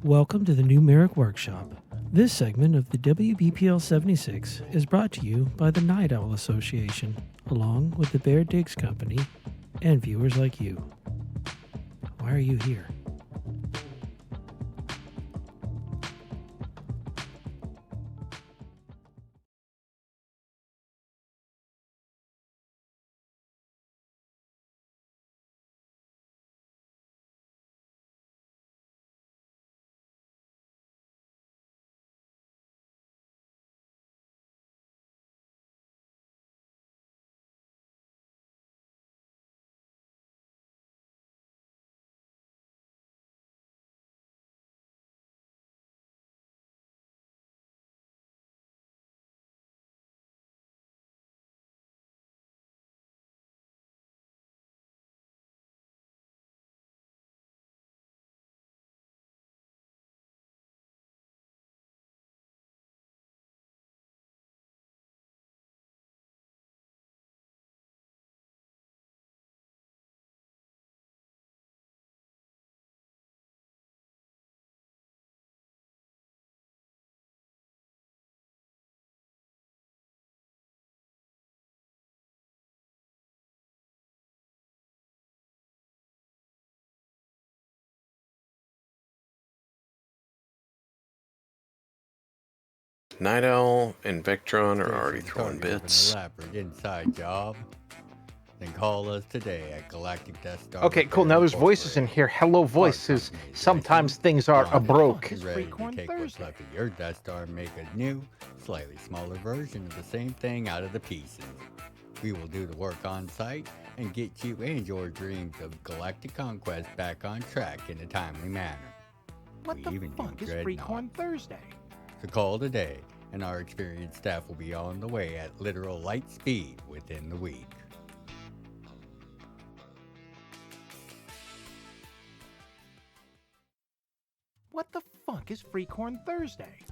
Welcome to the new Marik Workshop. This segment of the WBPL 76 is brought to you by the Night Owl Association, along with the Bear Digs Company and viewers like you. Why are you here? Night Owl and Vectron are already throwing Starting with bits. An elaborate inside job. Then call us today at Galactic Death Star. Okay, cool. Now there's voices in here. Hello, voices. Sometimes things are a broke. Ready to take what's left of your Death Star and make a new, slightly smaller version of the same thing out of the pieces. We will do the work on site and get you and your dreams of galactic conquest back on track in a timely manner. What the fuck is Freakhorn Thursday? So call today, and our experienced staff will be on the way at literal light speed within the week. What the fuck is Freakhorn Thursday?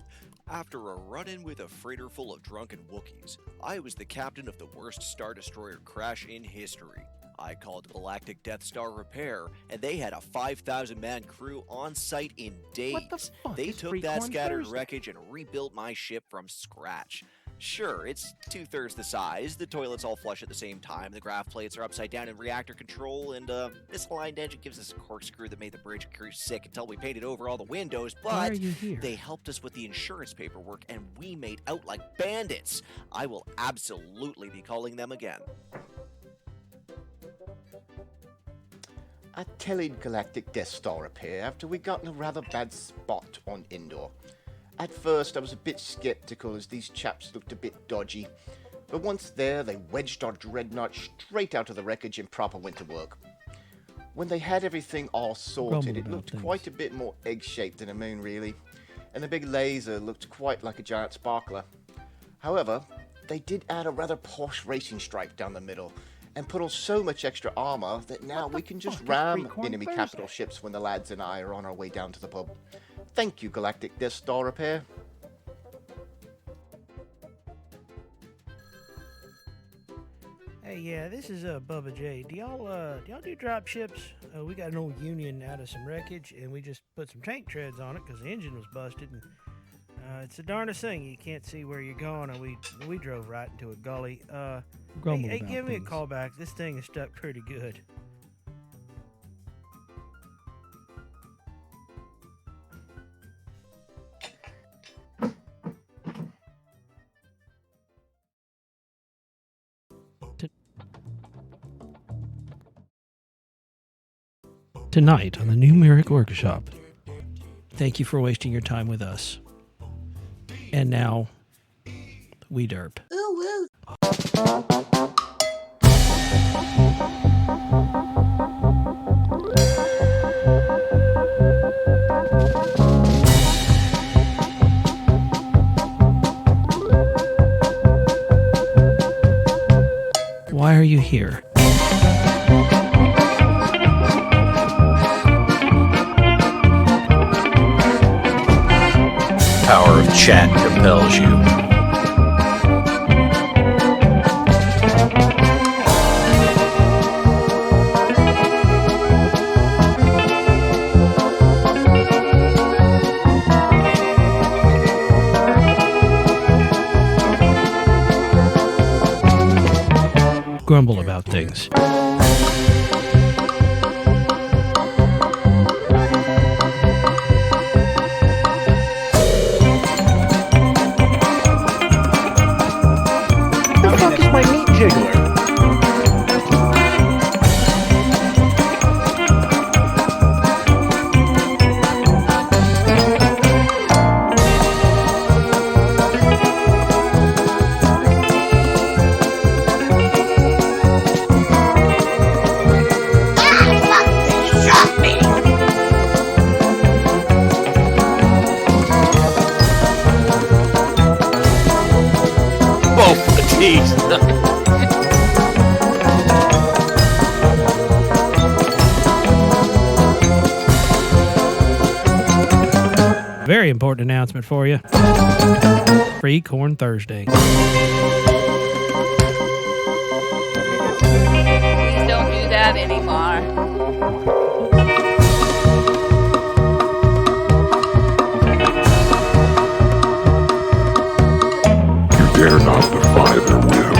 After a run-in with a freighter full of drunken Wookiees, I was the captain of the worst Star Destroyer crash in history. I called Galactic Death Star Repair, and they had a 5,000-man crew on site in days. What the fuck They is took that Freakhorn scattered Thursday? wreckage and rebuilt my ship from scratch. Sure, it's 2/3 the size, the toilets all flush at the same time, the graph plates are upside down in reactor control, and this aligned engine gives us a corkscrew that made the bridge crew sick until we painted over all the windows, Why are but you here? they helped us with the insurance paperwork and we made out like bandits. I will absolutely be calling them again. I tellied Galactic Death Star Repair after we got in a rather bad spot on Endor. At first I was a bit skeptical as these chaps looked a bit dodgy, but once there they wedged our dreadnought straight out of the wreckage and proper went to work. When they had everything all sorted, it looked quite a bit more egg-shaped than a moon really, and the big laser looked quite like a giant sparkler. However, they did add a rather posh racing stripe down the middle, and put on so much extra armor that now we can just ram enemy capital ships when the lads and I are on our way down to the pub. Thank you, Galactic Death Star Repair. Hey, yeah, this is Bubba J. Do y'all do drop ships? We got an old Union out of some wreckage, and we just put some tank treads on it because the engine was busted. And it's the darndest thing. You can't see where you're going, and we drove right into a gully. Hey, give me a call back. This thing is stuck pretty good. Tonight on the new Marik Workshop. Thank you for wasting your time with us. And now, we derp. Ooh, woo. Why are you here? Power of chat compels you. grumble about things. What the fuck is my meat jiggler? Both the teeth. Very important announcement for you. Free Corn Thursday. Please don't do that anymore. You dare not defy their will.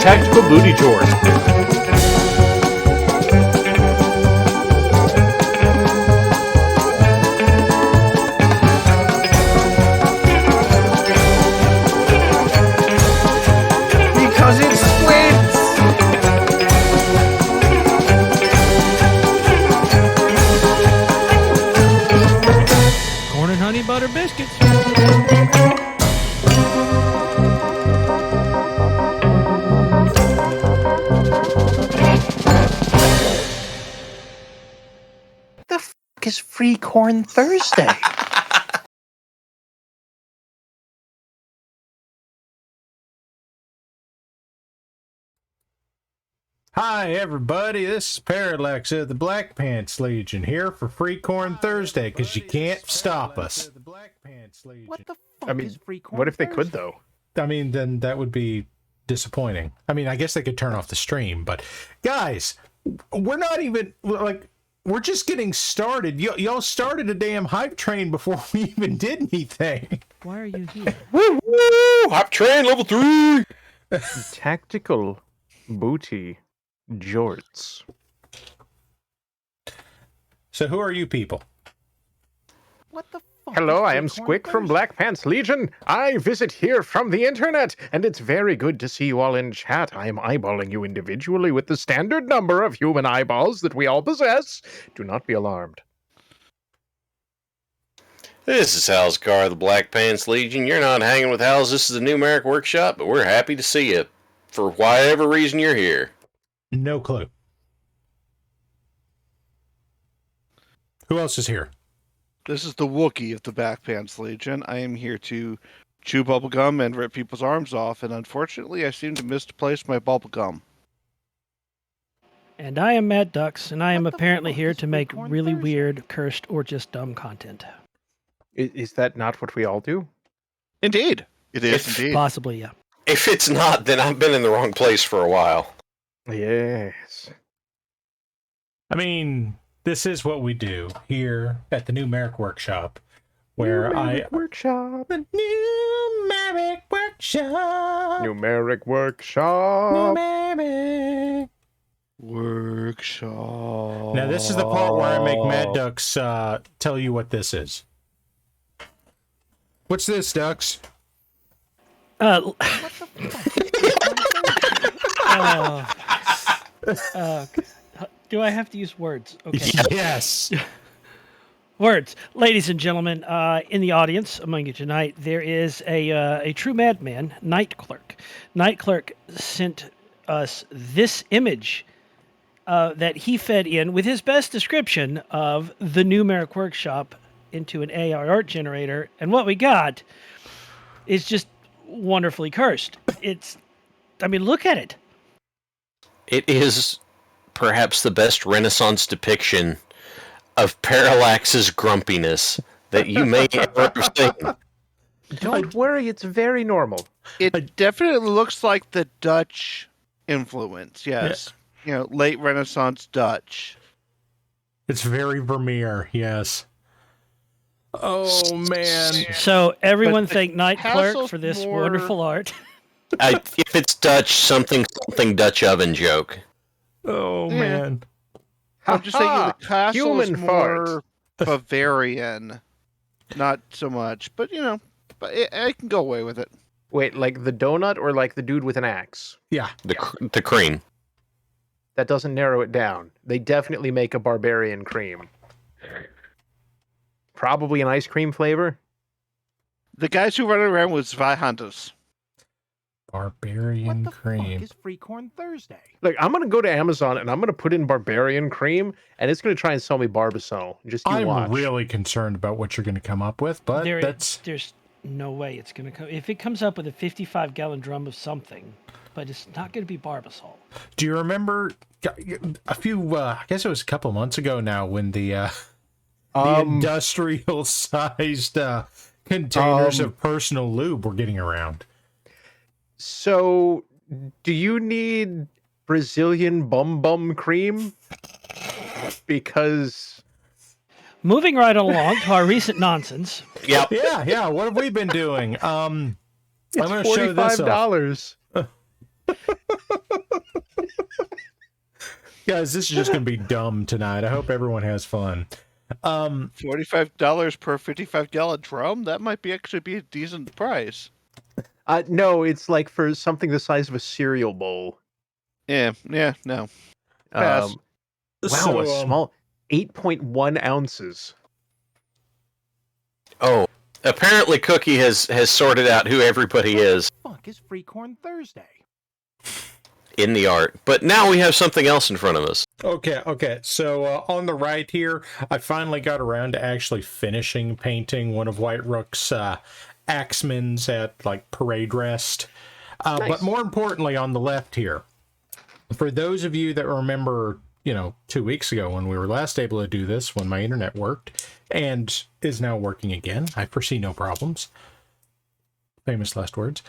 Tactical booty chores. Because it squints. Corn and honey butter biscuits. The fuck is Free Corn Thursday? Hi, everybody. This is Parallax of the Black Pants Legion here for Free Corn Thursday because you can't stop us. What the fuck I mean, is Free Corn what if they could, Thursday? though? I mean, then that would be disappointing. I mean, I guess they could turn off the stream, but guys, we're not even like we're just getting started. Y'all started a damn hype train before we even did anything. Why are you here? Woo! Hop train level 3. Tactical booty jorts. So who are you people? What the fuck? Hello, is I Free am Corn Squick from Thursday? Black Pants Legion. I visit here from the internet, and it's very good to see you all in chat. I am eyeballing you individually with the standard number of human eyeballs that we all possess. Do not be alarmed. This is Halscar of the Black Pants Legion. You're not hanging with Hals. This is the new Marik workshop, but we're happy to see you for whatever reason you're here. No clue. Who else is here? This is the Wookiee of the Backpants Legion. I am here to chew bubblegum and rip people's arms off, and unfortunately I seem to misplace my bubblegum. And I am Matt Dux, and I am What the apparently fuck here is to Free make Corn really Thursday? weird, cursed, or just dumb content. Is that not what we all do? Indeed. It is If- indeed. Possibly, yeah. If it's not, then I've been in the wrong place for a while. Yes. I mean, this is what we do here at the new Marik workshop, where Numeric workshop. the new Marik workshop. Numeric workshop. Numeric. Workshop. Now this is the part where I make Mad Ducks tell you what this is. What's this, Ducks? Uh, do I have to use words? Okay. Yes. Words. Ladies and gentlemen, in the audience among you tonight, there is a true madman, Night Clerk. Night Clerk sent us this image that he fed in with his best description of the new Marik workshop into an AI art generator, and what we got is just wonderfully cursed. I mean, look at it. It is perhaps the best Renaissance depiction of Parallax's grumpiness that you may ever have seen. Don't worry, it's very normal. It definitely looks like the Dutch influence. Yes, late Renaissance Dutch. It's very Vermeer, yes. Oh man! So everyone But the thank Night Clerk castle's for this more- wonderful art. If it's Dutch, something Dutch oven joke. Oh Yeah. man! I'm just thinking the Ha-ha! castle is Human more fart. Bavarian, not so much. But I can go away with it. Wait, like the donut or like the dude with an axe? Yeah, The cream. That doesn't narrow it down. They definitely make a barbarian cream. Probably an ice cream flavor. The guys who run around with Zweihanders. barbarian cream. Is Free Corn Thursday? Like, I'm gonna go to Amazon and I'm gonna put in barbarian cream, and it's gonna try and sell me Barbasol. Just you I'm watch. really concerned about what you're going to come up with, but There's no way it's going to come. If it comes up with a 55-gallon drum of something, but it's not going to be Barbasol. Do you remember a few? I guess it was a couple months ago now when the industrial-sized containers of personal lube were getting around. So, do you need Brazilian bum cream? Because moving right along to our recent nonsense. Yep. Yeah. What have we been doing? I'm going to show $45. this off. Guys, this is just going to be dumb tonight. I hope everyone has fun. $45 per 55-gallon drum? That might actually be a decent price. no, it's like for something the size of a cereal bowl. Yeah, no. Pass. Wow, a small 8.1 ounces. Oh, apparently Cookie has sorted out who everybody is Fuck is Free Corn Thursday? in the art. But now we have something else in front of us. Okay. So on the right here, I finally got around to actually finishing painting one of White Rook's axemans at like Parade Rest. Nice. But more importantly, on the left here, for those of you that remember, 2 weeks ago when we were last able to do this, when my internet worked and is now working again, I foresee no problems. Famous last words.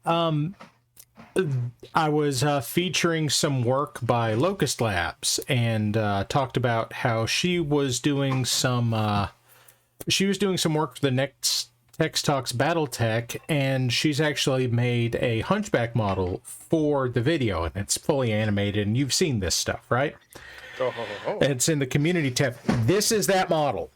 I was featuring some work by Locust Labs and talked about how she was doing some work for the next Tex Talks Battletech, and she's actually made a Hunchback model for the video, and it's fully animated, and you've seen this stuff, right? It's in the community tab. This is that model.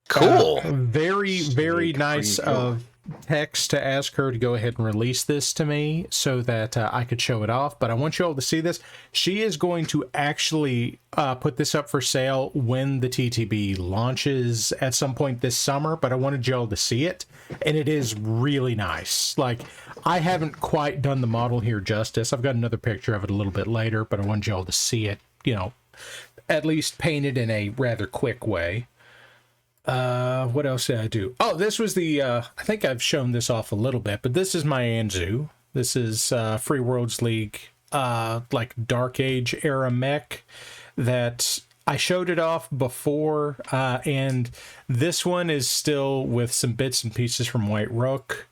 Cool. Very nice of Tex to ask her to go ahead and release this to me so that I could show it off. But I want you all to see this. She is going to actually put this up for sale when the TTB launches at some point this summer. But I wanted you all to see it, and it is really nice. Like, I haven't quite done the model here justice. I've got another picture of it a little bit later, but I wanted you all to see it, at least painted in a rather quick way. What else did I do? Oh, this was the, I think I've shown this off a little bit, but this is my Anzu. This is, Free Worlds League, like Dark Age era mech that I showed it off before, and this one is still with some bits and pieces from White Rook.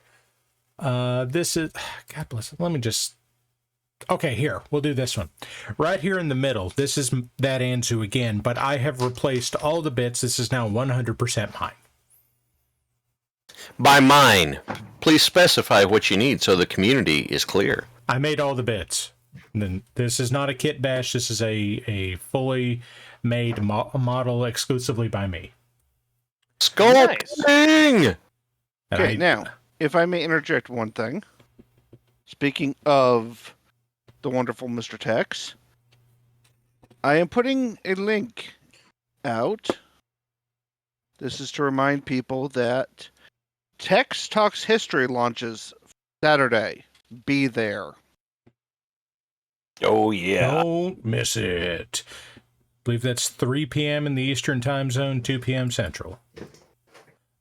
This is, God bless it. Let me just, okay, here, we'll do this one. Right here in the middle, this is that Anzu again, but I have replaced all the bits. This is now 100% mine. By mine, please specify what you need so the community is clear. I made all the bits. And then this is not a kit bash. This is a fully made model exclusively by me. Sculpting! Okay, now, if I may interject one thing. Speaking of the wonderful Mr. Tex, I am putting a link out. This is to remind people that Tex Talks History launches Saturday. Be there. Oh, yeah. Don't miss it. I believe that's 3 p.m. in the Eastern Time Zone, 2 p.m. Central.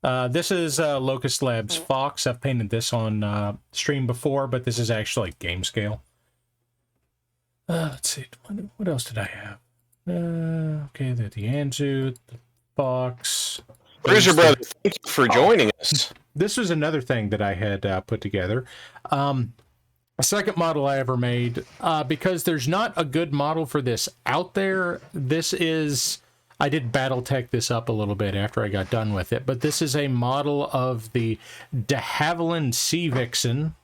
This is Locust Labs Fox. I've painted this on stream before, but this is actually game scale. Let's see. What else did I have? Okay, the Anzu, the Fox. Bruiser Brother, thank you for joining us. This was another thing that I had put together. A second model I ever made, because there's not a good model for this out there. This is, I did BattleTech this up a little bit after I got done with it, but this is a model of the de Havilland Sea Vixen,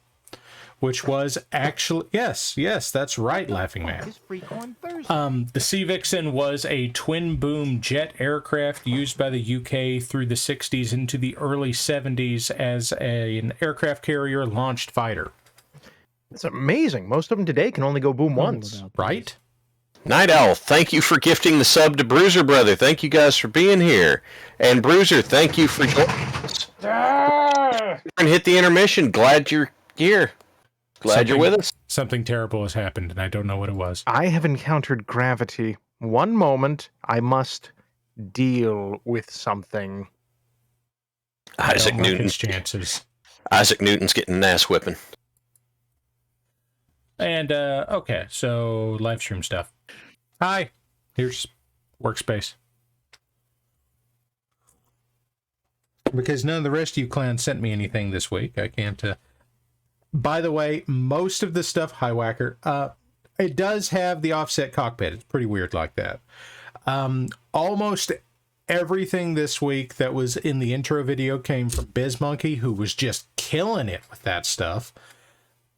which was actually, yes, that's right, Laughing Man. The Sea Vixen was a twin-boom jet aircraft used by the UK through the 60s into the early 70s as an aircraft carrier launched fighter. It's amazing. Most of them today can only go boom once. Right? Night Owl, thank you for gifting the sub to Bruiser Brother. Thank you guys for being here. And Bruiser, thank you for joining us. And hit the intermission. Glad you're here. Glad you're with us. Something terrible has happened, and I don't know what it was. I have encountered gravity. One moment, I must deal with something. Isaac Newton's chances. Isaac Newton's getting an ass whipping. And, okay, so live stream stuff. Hi, here's Workspace. Because none of the rest of you clans sent me anything this week, I can't, By the way, most of the stuff, hi Whacker, it does have the offset cockpit. It's pretty weird like that. Almost everything this week that was in the intro video came from BizMonkey, who was just killing it with that stuff.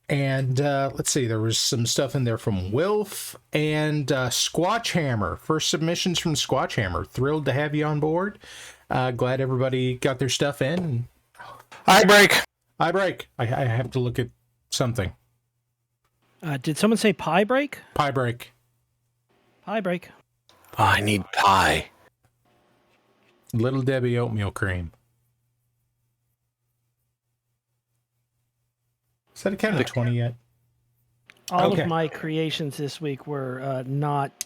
And let's see, there was some stuff in there from Wilf and Squatchhammer. First submissions from Squatchhammer. Thrilled to have you on board. Glad everybody got their stuff in. Hi, Break. Hi, Break. I have to look at something. Did someone say pie break? Pie break. Pie break. Oh, I need pie. Little Debbie oatmeal cream. Is that a count of 20 yet? All of my creations this week were not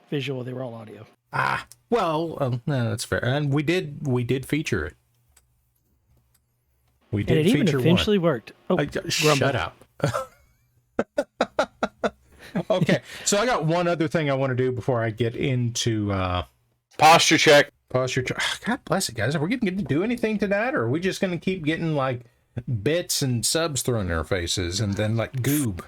visual; they were all audio. Well, no, that's fair. And we did feature it. We did and it feature even eventually worked. Oh, shut up. Okay, so I got one other thing I want to do before I get into posture check. Posture check. God bless it, guys. Are we going to do anything tonight, or are we just going to keep getting like bits and subs thrown in our faces and then like goob?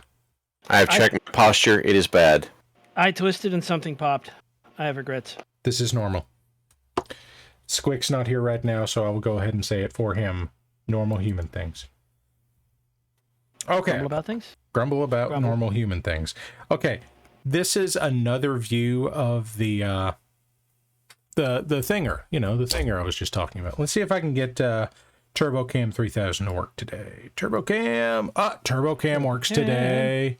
I have checked my posture. It is bad. I twisted and something popped. I have regrets. This is normal. Squick's not here right now, so I will go ahead and say it for him. Normal human things. Okay. Grumble about things? Grumble about normal human things. Okay. This is another view of the thinger. You know, the thinger I was just talking about. Let's see if I can get TurboCam 3000 to work today. TurboCam works today.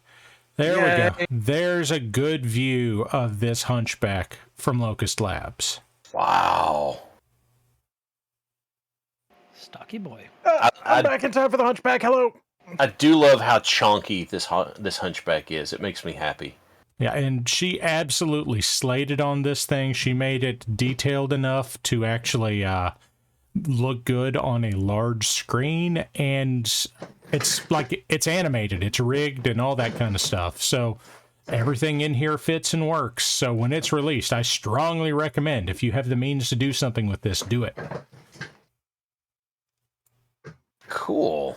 There we go. There's a good view of this hunchback from Locust Labs. Wow. Stocky boy. I'm back in time for the hunchback. Hello. I do love how chunky this hunchback is. It makes me happy. Yeah, and she absolutely slayed it on this thing. She made it detailed enough to actually look good on a large screen, and it's like it's animated, it's rigged, and all that kind of stuff. So everything in here fits and works. So when it's released, I strongly recommend, if you have the means to do something with this, do it. Cool.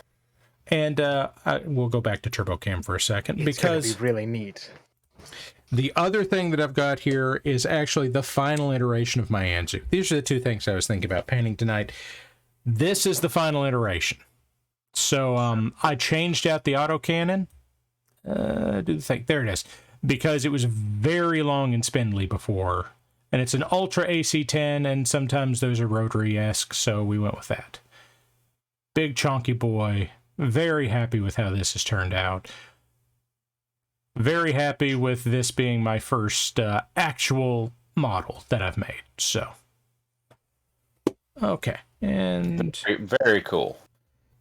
And we'll go back to TurboCam for a second, because it's gonna be really neat. The other thing that I've got here is actually the final iteration of my Anzu. These are the two things I was thinking about painting tonight. This is the final iteration. So I changed out the autocannon. Do the thing. There it is. Because it was very long and spindly before. And it's an Ultra AC-10, and sometimes those are rotary-esque, so we went with that. Big chonky boy. Very happy with how this has turned out. Very happy with this being my first actual model that I've made. So, okay, and very cool.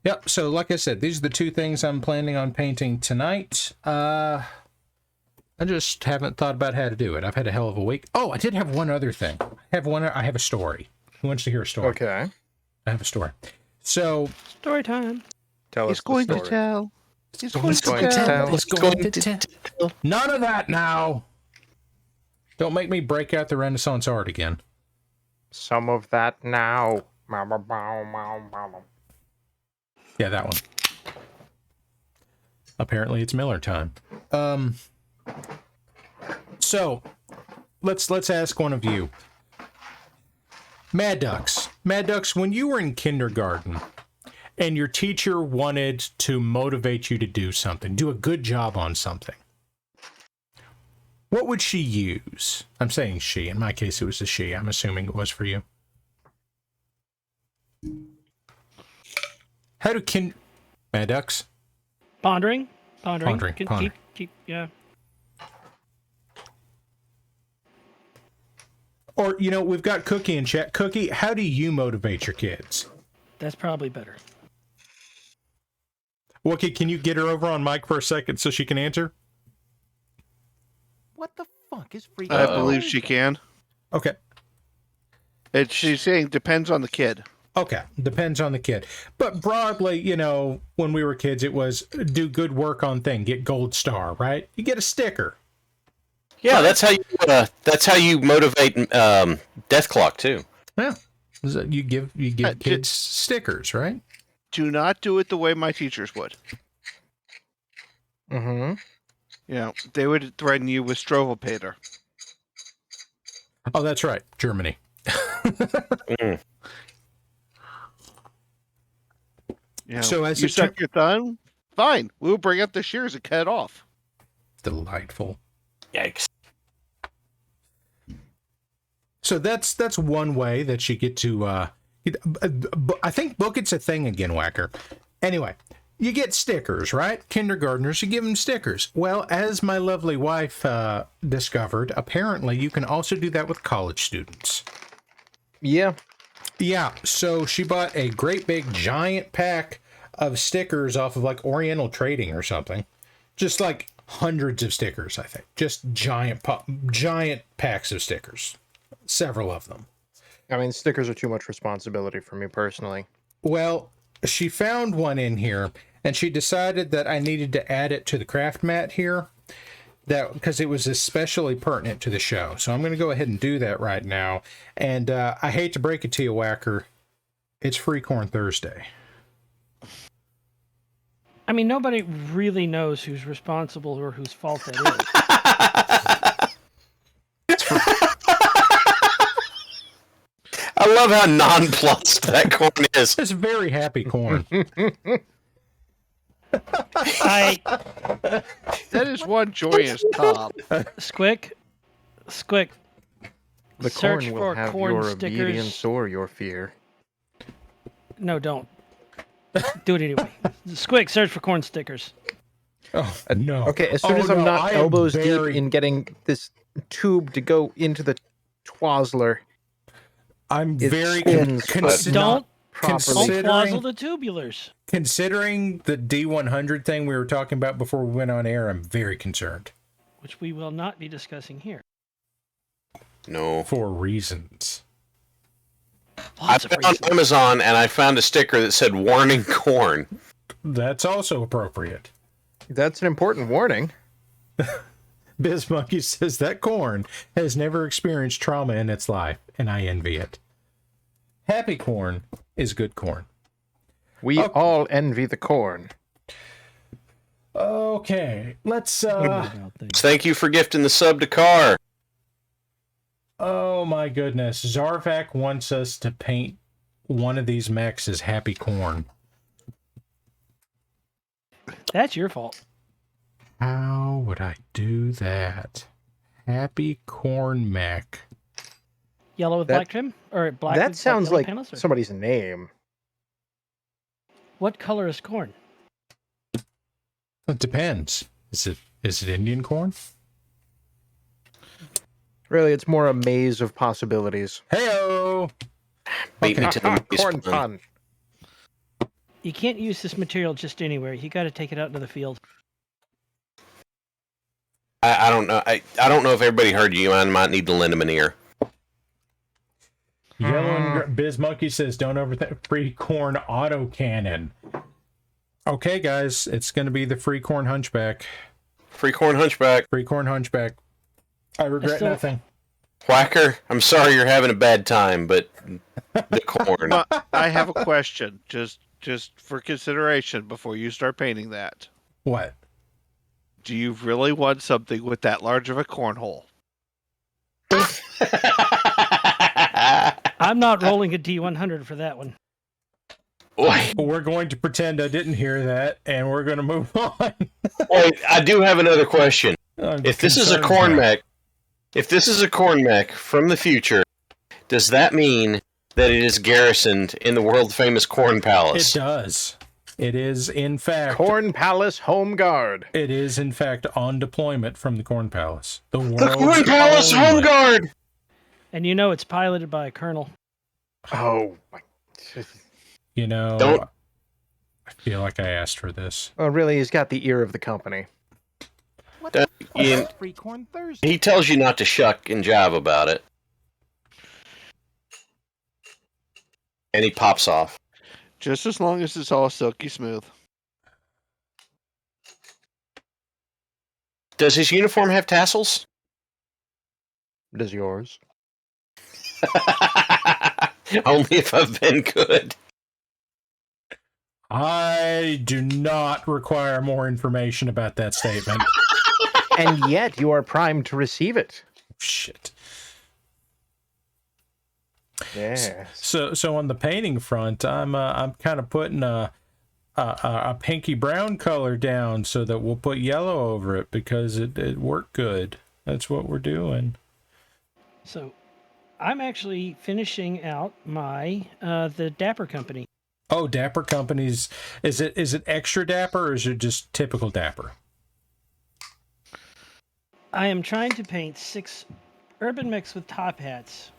Yep. So, like I said, these are the two things I'm planning on painting tonight. I just haven't thought about how to do it. I've had a hell of a week. Oh, I did have one other thing. I have a story. Who wants to hear a story? Okay. I have a story. So, story time. Tell us the story. To tell. He's going to tell. None of that now. Don't make me break out the Renaissance art again. Some of that now. Yeah, that one. Apparently it's Miller time. So let's ask one of you. Mad Ducks, when you were in kindergarten and your teacher wanted to motivate you to do something, do a good job on something, what would she use? I'm saying she. In my case, it was a she. I'm assuming it was for you. How do Mad Ducks? Pondering. Pondering. Keep, yeah. Or, we've got Cookie in chat. Cookie, how do you motivate your kids? That's probably better. Okay, can you get her over on mic for a second so she can answer? What the fuck is free? I believe she can. Okay. She's saying depends on the kid. Okay, depends on the kid. But broadly, when we were kids, it was do good work on thing, get gold star, right? You get a sticker. Yeah, that's how you motivate Death Clock too. Yeah, you give kids stickers, right? Do not do it the way my teachers would. Mm-hmm. They would threaten you with Strovopater. Oh, that's right, Germany. So as you suck your thumb, fine. We'll bring up the shears and cut it off. Delightful. Yikes. So that's one way that you get to. I think book it's a thing again, Whacker. Anyway, you get stickers, right? Kindergartners, you give them stickers. Well, as my lovely wife discovered, apparently you can also do that with college students. Yeah. Yeah, so she bought a great big giant pack of stickers off of like Oriental Trading or something. Just like hundreds of stickers, I think. Just giant packs of stickers. Several of them. I mean, stickers are too much responsibility for me personally. Well, she found one in here, and she decided that I needed to add it to the craft mat here, because it was especially pertinent to the show. So I'm going to go ahead and do that right now. And I hate to break it to you, Whacker, it's Free Corn Thursday. I mean, nobody really knows who's responsible or whose fault that is. I love how nonplussed that corn is. It's very happy corn. That is one joyous top. Squick. The Search corn will for have corn your stickers. obedience or your fear. No, don't. Do it anyway. Squick, search for corn stickers. Oh, no. Okay, as soon as I'm not I am elbows very- deep in getting this tube to go into the Twizzler, I'm it very spins, but Don't not Don't properly. twazzle the tubulars. Considering the D100 thing we were talking about before we went on air, I'm very concerned. Which we will not be discussing here. No. For reasons. I found on Amazon and I found a sticker that said "Warning Corn." That's also appropriate. That's an important warning. Biz Monkey says that corn has never experienced trauma in its life, and I envy it. Happy corn is good corn. We all envy the corn. Okay, let's Thank you for gifting the sub to Carr. oh my goodness. Zarvak wants us to paint one of these mechs as happy corn. That's your fault. How would I do that? Happy corn mech. Yellow with That- black trim? Or black That with sounds yellow like panels, or- somebody's name. What color is corn? It depends. Is it Indian corn? Really, it's more a maze of possibilities. Heyo! Beat me to the maze Corn pun. pun. You can't use this material just anywhere. You got to take it out into the field. I don't know. I don't know if everybody heard you. I might need to lend him an ear. Yellow and Biz Monkey says, don't overthink free corn autocannon. Okay, guys, it's going to be the free corn hunchback. Free corn hunchback. Free corn hunchback. I regret still- nothing. Whacker, I'm sorry you're having a bad time, but the corn. I have a question, just for consideration before you start painting that. What? Do you really want something with that large of a cornhole? I'm not rolling a D100 for that one. We're going to pretend I didn't hear that, and we're going to move on. Wait, I do have another question. If this is a corn mech, from the future, does that mean that it is garrisoned in the world famous Corn Palace? It does. It is, in fact... Corn Palace Home Guard. It is, in fact, on deployment from the Corn Palace. The Corn Palace Home Guard! And you know it's piloted by a colonel. Oh, my... You know, I feel like I asked for this. Well, really, he's got the ear of the company. Free corn Thursday. He tells you not to shuck and jive about it. And he pops off. Just as long as it's all silky smooth. Does his uniform have tassels? Does yours? Only if I've been good. I do not require more information about that statement. And yet you are primed to receive it. Shit. Yes. So on the painting front, I'm kind of putting a pinky brown color down so that we'll put yellow over it because it worked good. That's what we're doing. So, I'm actually finishing out my the Dapper Company. Oh, Dapper Companies. Is it extra Dapper or is it just typical Dapper? I am trying to paint 6 urban mechs with top hats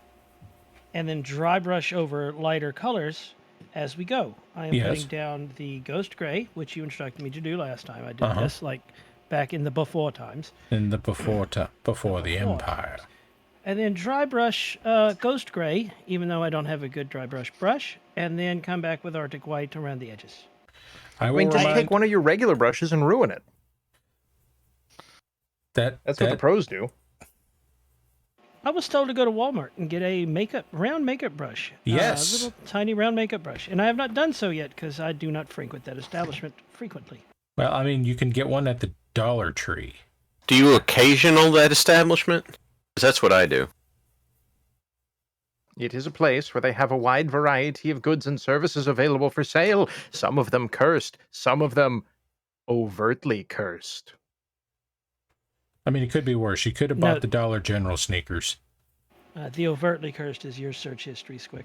and then dry brush over lighter colors as we go. I am putting down the Ghost Gray, which you instructed me to do last time. I did this like back in the before times. In the before the Empire. And then dry brush Ghost Gray, even though I don't have a good dry brush, and then come back with Arctic White around the edges. I mean, just take one of your regular brushes and ruin it. That's what the pros do. I was told to go to Walmart and get a round makeup brush. Yes. A little tiny round makeup brush. And I have not done so yet because I do not frequent that establishment frequently. Well, I mean, you can get one at the Dollar Tree. Do you occasional that establishment? Because that's what I do. It is a place where they have a wide variety of goods and services available for sale. Some of them cursed, some of them overtly cursed. I mean, it could be worse. You could have bought the Dollar General sneakers. The overtly cursed is your search history, Squick.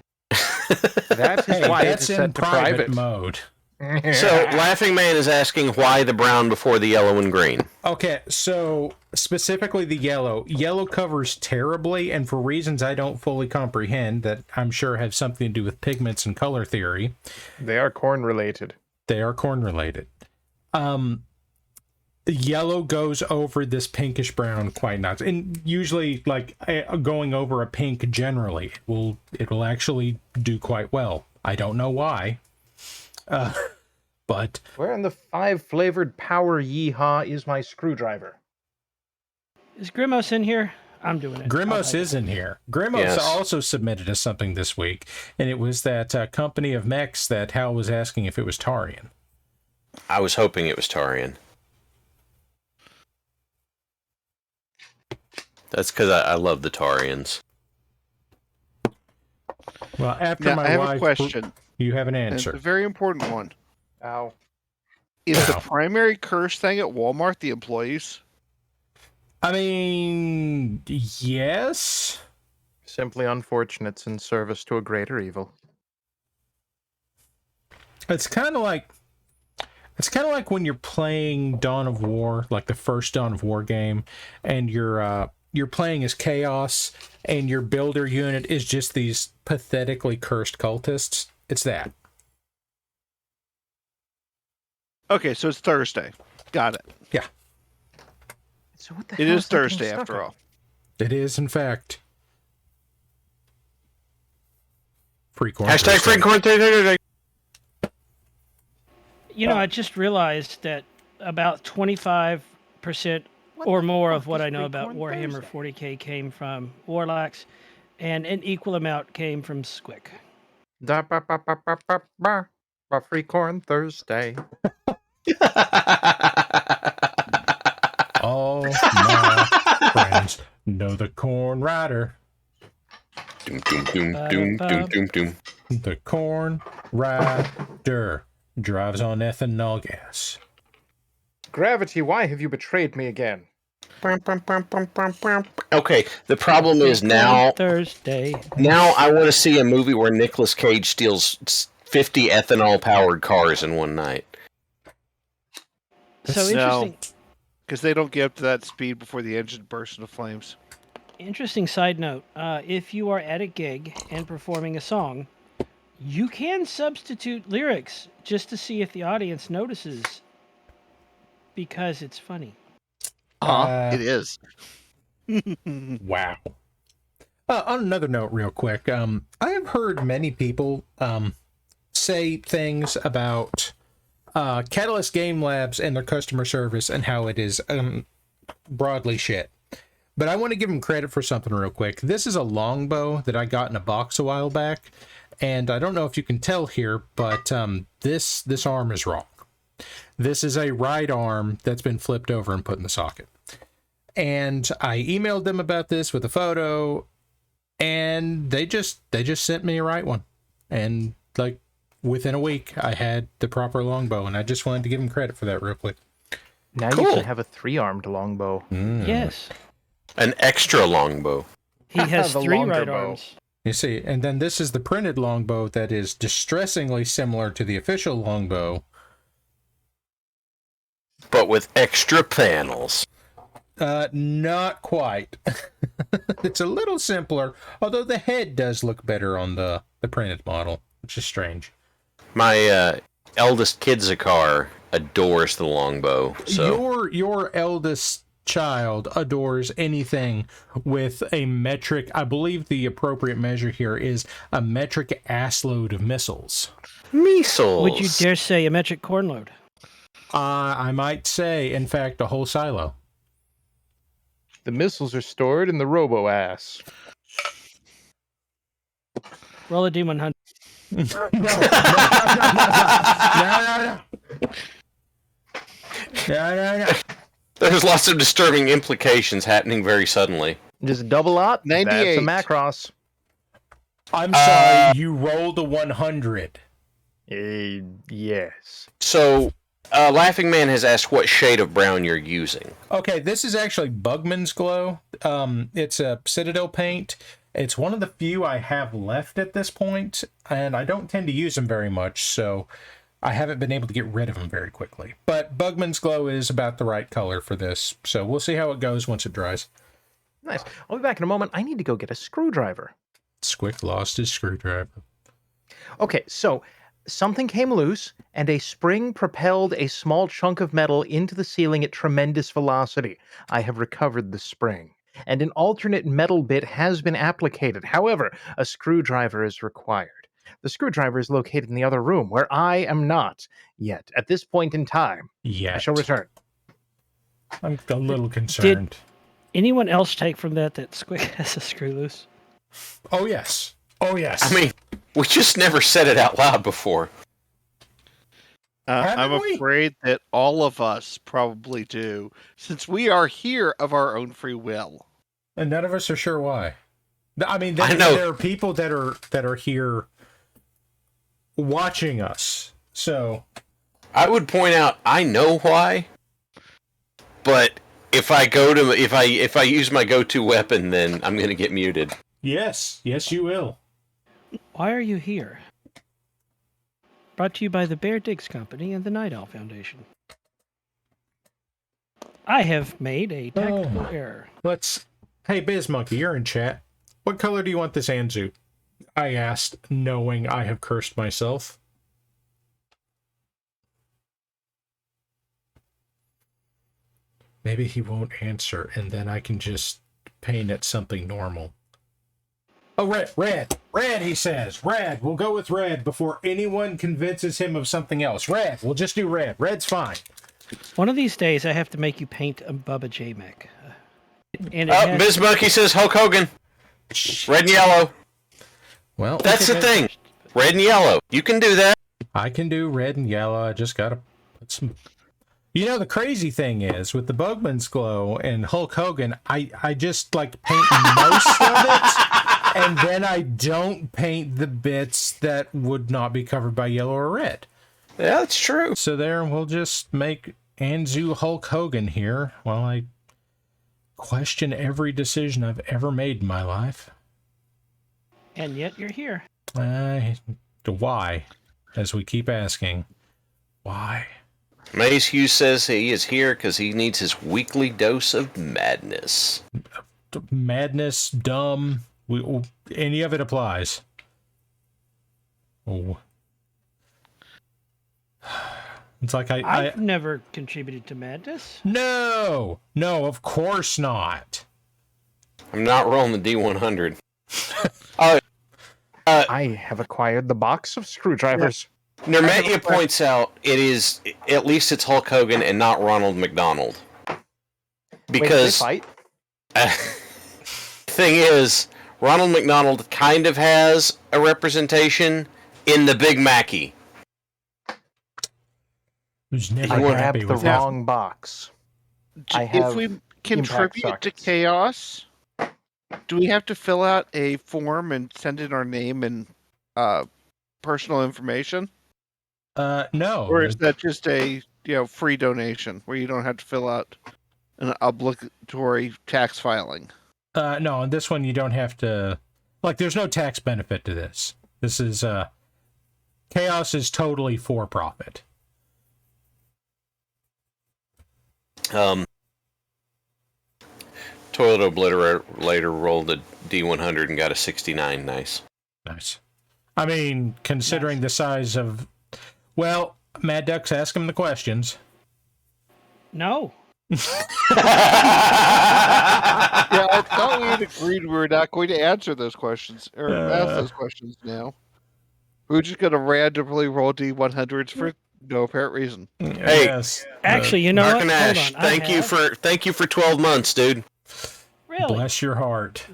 That is why that's it's in set to private mode. So, Laughing Man is asking why the brown before the yellow and green. Okay, so specifically the yellow. Yellow covers terribly, and for reasons I don't fully comprehend that I'm sure have something to do with pigments and color theory. They are corn related. They are corn related. Yellow goes over this pinkish brown quite nice, and usually, like going over a pink generally, it will actually do quite well. I don't know why, but where in the 5 flavored power yeehaw is my screwdriver? Is Grimos in here? I'm doing it. Grimos is in here. Grimos also submitted us something this week, and it was that company of mechs that Hal was asking if it was Tarian. I was hoping it was Tarian. That's because I love the Tarians. Well, after now, my I have wife, a question. You have an answer. It's a very important one. Ow. Is the primary curse thing at Walmart the employees? I mean, yes. Simply unfortunates in service to a greater evil. It's kind of like when you're playing Dawn of War, like the first Dawn of War game, and you're playing as Chaos, and your builder unit is just these pathetically cursed cultists. It's that. Okay, so it's Thursday. Got it. Yeah. So what the It hell is Thursday after all. It is, in fact. Free corn. Hashtag free corn Thursday. You know, I just realized that about 25% or more of what I know about Warhammer 40k came from Warlocks, and an equal amount came from Squick. Free corn Thursday. All my friends know the Corn Rider. Doom, doom, doom, doom, doom, doom, doom. The Corn Rider drives on ethanol gas. Gravity, why have you betrayed me again? Okay, the problem is now. Thursday. Now I want to see a movie where Nicolas Cage steals 50 ethanol-powered cars in one night. So interesting. Because they don't get up to that speed before the engine bursts into flames. Interesting side note. If you are at a gig and performing a song, you can substitute lyrics just to see if the audience notices, because it's funny. It is. Wow. On another note, real quick, I have heard many people say things about Catalyst Game Labs and their customer service and how it is broadly shit. But I want to give them credit for something real quick. This is a longbow that I got in a box a while back, and I don't know if you can tell here, but this arm is wrong. This is a right arm that's been flipped over and put in the socket. And I emailed them about this with a photo, and they just sent me a right one. And like within a week, I had the proper longbow, and I just wanted to give them credit for that real quick. Now you can have a 3-armed longbow. Yes. An extra longbow. He has The 3 longer right bow. arms. You see, and then this is the printed longbow that is distressingly similar to the official longbow, but with extra panels. Not quite. It's a little simpler, although the head does look better on the printed model, which is strange. My eldest Kidzakar adores the longbow. So Your eldest child adores anything with a metric. I believe the appropriate measure here is a metric assload of missiles. Missiles. Would you dare say a metric corn load? I might say, in fact, a whole silo. The missiles are stored in the robo-ass. Roll a D100. No. There's lots of disturbing implications happening very suddenly. Just double up. 98. That's a Macross. I'm sorry, you rolled a 100. Yes. So, Laughing Man has asked what shade of brown you're using. Okay, this is actually Bugman's Glow. It's a Citadel paint. It's one of the few I have left at this point, and I don't tend to use them very much, so I haven't been able to get rid of them very quickly. But Bugman's Glow is about the right color for this, so we'll see how it goes once it dries. Nice. I'll be back in a moment. I need to go get a screwdriver. Squick lost his screwdriver. Okay, so something came loose, and a spring propelled a small chunk of metal into the ceiling at tremendous velocity. I have recovered the spring, and an alternate metal bit has been applicated. However, a screwdriver is required. The screwdriver is located in the other room, where I am not yet. At this point in time, I shall return. I'm a little concerned. Did anyone else take from that Squick has a screw loose? Oh, yes. Oh, yes. I mean, we just never said it out loud before. I'm afraid that all of us probably do, since we are here of our own free will. And none of us are sure why. I mean, I know. There are people that are here watching us. So I would point out I know why, but if I use my go-to weapon, then I'm going to get muted. Yes, you will. Why are you here? Brought to you by the Bear Digs Company and the Night Owl Foundation. I have made a tactical error. Hey, BizMonkey, you're in chat. What color do you want this Anzu? I asked, knowing I have cursed myself. Maybe he won't answer, and then I can just paint it something normal. Oh, red, he says. Red, we'll go with red before anyone convinces him of something else. Red, we'll just do red. Red's fine. One of these days, I have to make you paint a Bubba J mech. And it has Ms. Monkey says Hulk Hogan. Red and yellow. Well, That's the thing. Red and yellow. You can do that. I can do red and yellow. I just gotta put some. You know, the crazy thing is with the Bugman's Glow and Hulk Hogan, I just like paint most of it, and then I don't paint the bits that would not be covered by yellow or red. Yeah, that's true. So there, we'll just make Anzu Hulk Hogan here while I question every decision I've ever made in my life. And yet you're here. Why? As we keep asking, why? Mace Hughes says he is here because he needs his weekly dose of madness. Madness, dumb, any of it applies. Oh. It's like I've never contributed to madness. No, of course not. I'm not rolling the D100. I have acquired the box of screwdrivers. Nermetia points out at least it's Hulk Hogan and not Ronald McDonald. Because Wait, they fight? Thing is, Ronald McDonald kind of has a representation in the Big Mackie. Who's never I happy grabbed the with wrong box. If we contribute to chaos, do we have to fill out a form and send in our name and personal information? No. Or is that just a free donation where you don't have to fill out an obligatory tax filing? No, on this one you don't have to. Like, there's no tax benefit to this. This is Chaos is totally for profit. Toilet Obliterator rolled a D100 and got a 69. Nice. I mean, considering the size of... Well, Mad Ducks, ask him the questions. No. Yeah, I thought we had agreed we were not going to answer those questions, or ask those questions now. We were just going to randomly roll D100s for no apparent reason. Hey, yes. Actually, you know Mark what? and Ash, Hold on. thank you for 12 months, dude. Really? Bless your heart.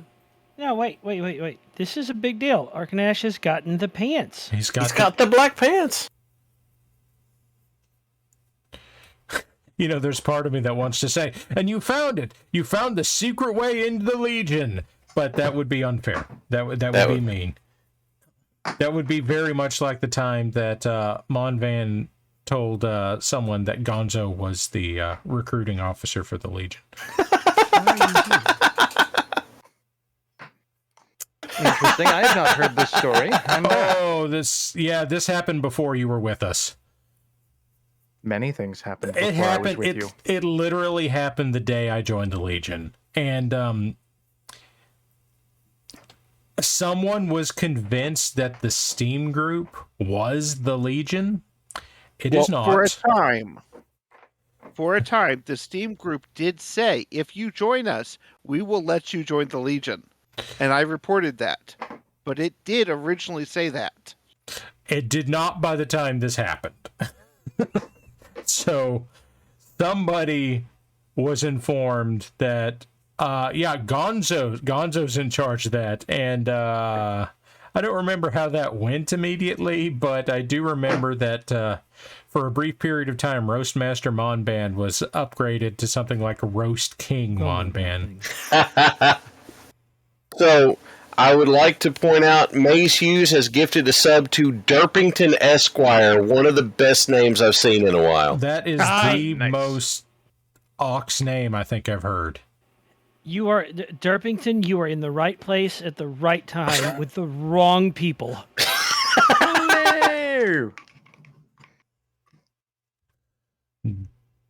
No, wait. This is a big deal. Arkanash has gotten the pants. He's got the black pants. You know, there's part of me that wants to say, and you found it. You found the secret way into the Legion. But that would be unfair. That would be mean. That would be very much like the time that Monvan told someone that Gonzo was the recruiting officer for the Legion. Interesting. I have not heard this story. This happened before you were with us. Many things happened before I was with you. It literally happened the day I joined the Legion. And someone was convinced that the Steam group was the Legion. It is not. For a time, the Steam group did say, if you join us, we will let you join the Legion. And I reported that. But it did originally say that. It did not by the time this happened. So somebody was informed that Gonzo's in charge of that, and I don't remember how that went immediately, but I do remember that for a brief period of time, Roastmaster Monban was upgraded to something like Roast King Monban. So I would like to point out Mace Hughes has gifted a sub to Derpington Esquire, one of the best names I've seen in a while. That is the most Ox name I think I've heard. You are Derpington. You are in the right place at the right time with the wrong people. Hello.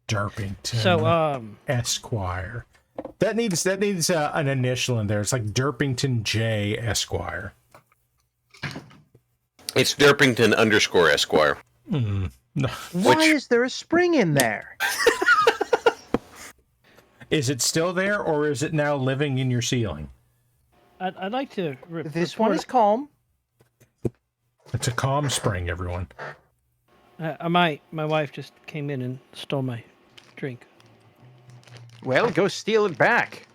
Derpington. So, Esquire. That needs an initial in there. It's like Derpington J Esquire. It's Derpington _ Esquire. Why is there a spring in there? Is it still there, or is it now living in your ceiling? I'd like to. This one is calm. It's a calm spring, everyone. My wife just came in and stole my drink. Well, go steal it back.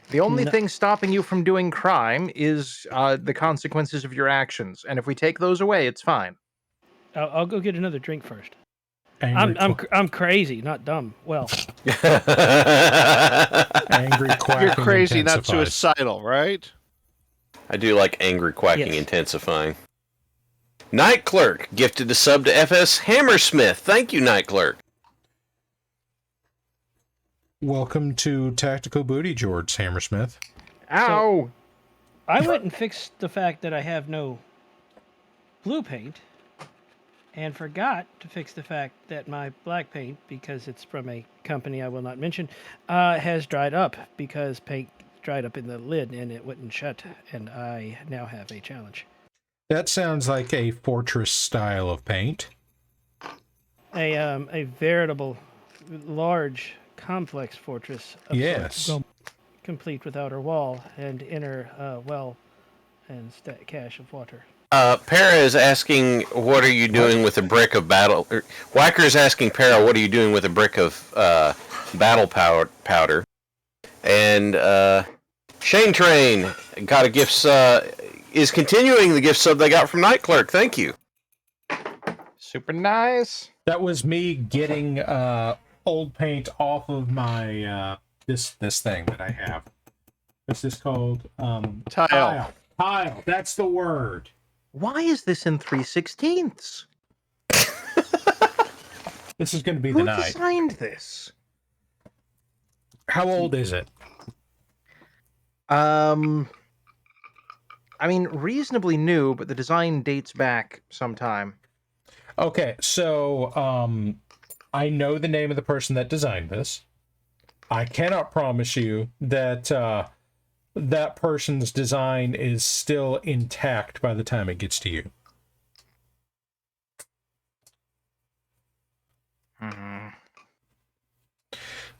The only thing stopping you from doing crime is the consequences of your actions, and if we take those away, it's fine. I'll go get another drink first. Angry I'm crazy, not dumb. Well, angry quacking You're crazy, not intensifies. suicidal, right? I do like angry quacking Yes. intensifying. Night Clerk gifted the sub to FS Hammersmith. Thank you, Night Clerk. Welcome to Tactical Booty, George Hammersmith. Ow! I went and fixed the fact that I have no blue paint, and forgot to fix the fact that my black paint, because it's from a company I will not mention, has dried up because paint dried up in the lid and it wouldn't shut, and I now have a challenge. That sounds like a fortress style of paint. A veritable, large, complex fortress. Of Yes. sorts, complete with outer wall and inner well and cache of water. Para is asking, what are you doing with a brick of battle... Whacker is asking Para, what are you doing with a brick of battle powder? And Shane Train got a gift... is continuing the gift sub they got from Night Clerk. Thank you. Super nice. That was me getting old paint off of my this thing that I have. What's this called? Tile. Tile. That's the word. Why is this in 3/16? This is going to be the Who night. designed this? How old is it? I mean, reasonably new, but the design dates back some time. Okay, so I know the name of the person that designed this. I cannot promise you that that person's design is still intact by the time it gets to you.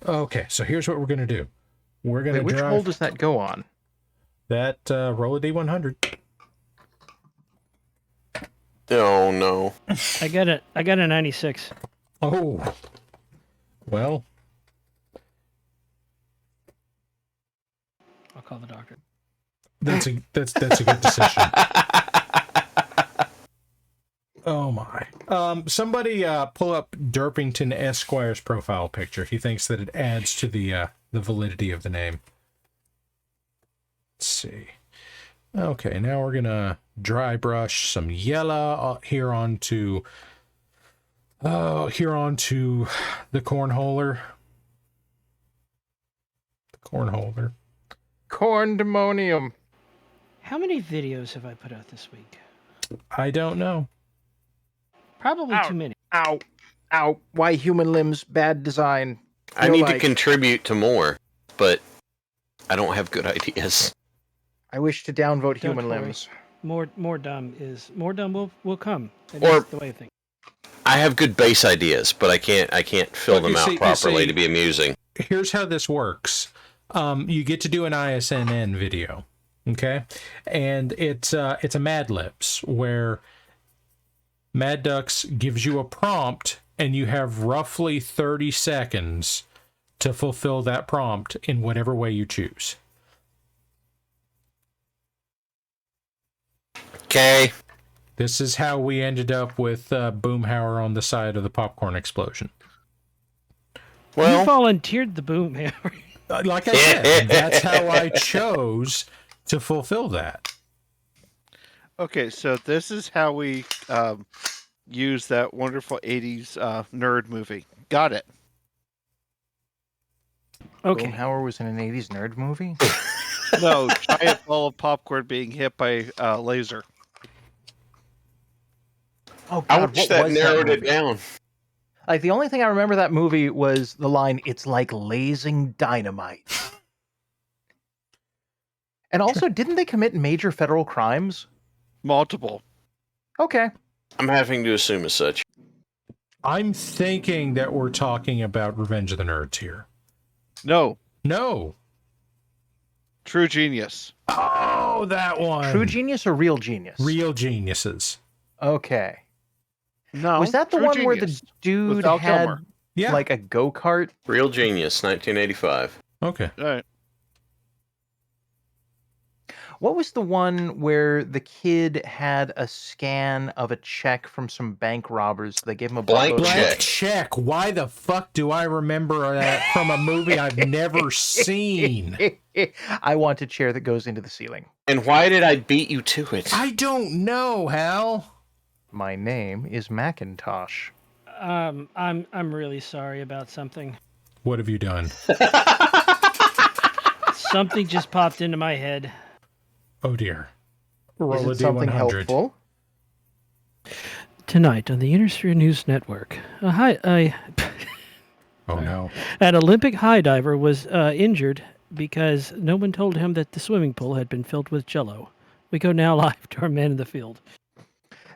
Okay, so here's what we're going to do. We're going to Which hole does that go on? That roll a d100. Oh, no. I got a 96. Oh. Well. I'll call the doctor. That's a good decision. Oh my. Somebody pull up Derpington Esquire's profile picture. He thinks that it adds to the validity of the name. Let's see. Okay, now we're gonna dry brush some yellow here onto the cornholer. The cornholder. Corndemonium. How many videos have I put out this week? I don't know. Probably too many. Ow. Ow. Why human limbs? Bad design. I need to contribute to more, but I don't have good ideas. I wish to downvote Don't human worry. limbs. More dumb will come. Or- That's the way I think. I have good base ideas, but I can't fill But them you out see- you properly see- to be amusing. Here's how this works. You get to do an ISNN video, okay? And it's a Mad Libs where Mad Ducks gives you a prompt and you have roughly 30 seconds to fulfill that prompt in whatever way you choose. Okay. This is how we ended up with Boomhauer on the side of the popcorn explosion. Well, You volunteered the boom hammer. Like I said, that's how I chose to fulfill that. Okay, so this is how we use that wonderful 80s nerd movie. Got it. Okay. Boomhauer was in an 80s nerd movie? No, giant ball of popcorn being hit by a laser. Oh, I God, wish what that was narrowed it movie? down. Like, the only thing I remember that movie was the line, "It's like lasing dynamite." And also, didn't they commit major federal crimes? Multiple. Okay. I'm having to assume as such. I'm thinking that we're talking about Revenge of the Nerds here. No. No. True Genius. Oh, that one. True Genius or Real Genius? Real Geniuses. Okay. No. Was that the True one where the Genius. dude With Val had Kilmer. Yeah. Like a go-kart? Real Genius, 1985. Okay. All right. What was the one where the kid had a scan of a check from some bank robbers? They gave him a Blank buttload of Blank money. check. Why the fuck do I remember that from a movie I've never seen? I want a chair that goes into the ceiling. And why did I beat you to it? I don't know, Hal. My name is Macintosh. I'm really sorry about something. What have you done? Something just popped into my head. Oh dear. Is Roll a it something D100. helpful? Tonight on the Intersphere News Network, Oh no. an Olympic high diver was injured because no one told him that the swimming pool had been filled with Jell-O. We go now live to our man in the field.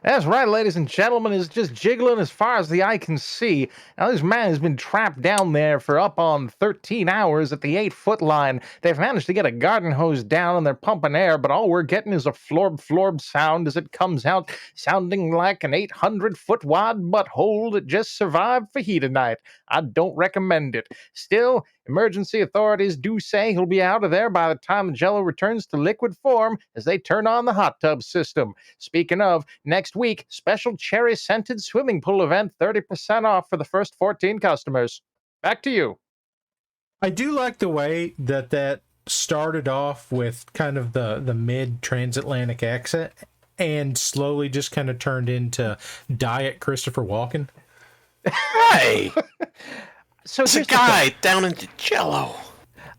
That's right, ladies and gentlemen. It's just jiggling as far as the eye can see. Now, this man has been trapped down there for up on 13 hours at the 8-foot line. They've managed to get a garden hose down and they're pumping air, but all we're getting is a florb sound as it comes out, sounding like an 800-foot wide butthole that just survived Fajita night. I don't recommend it. Still, emergency authorities do say he'll be out of there by the time the Jell-O returns to liquid form as they turn on the hot tub system. Speaking of, next week, special cherry-scented swimming pool event, 30% off for the first 14 customers. Back to you. I do like the way that started off with kind of the mid-transatlantic accent and slowly just kind of turned into Diet Christopher Walken. Hey! So It's a here's the thing. guy down into Jell-O.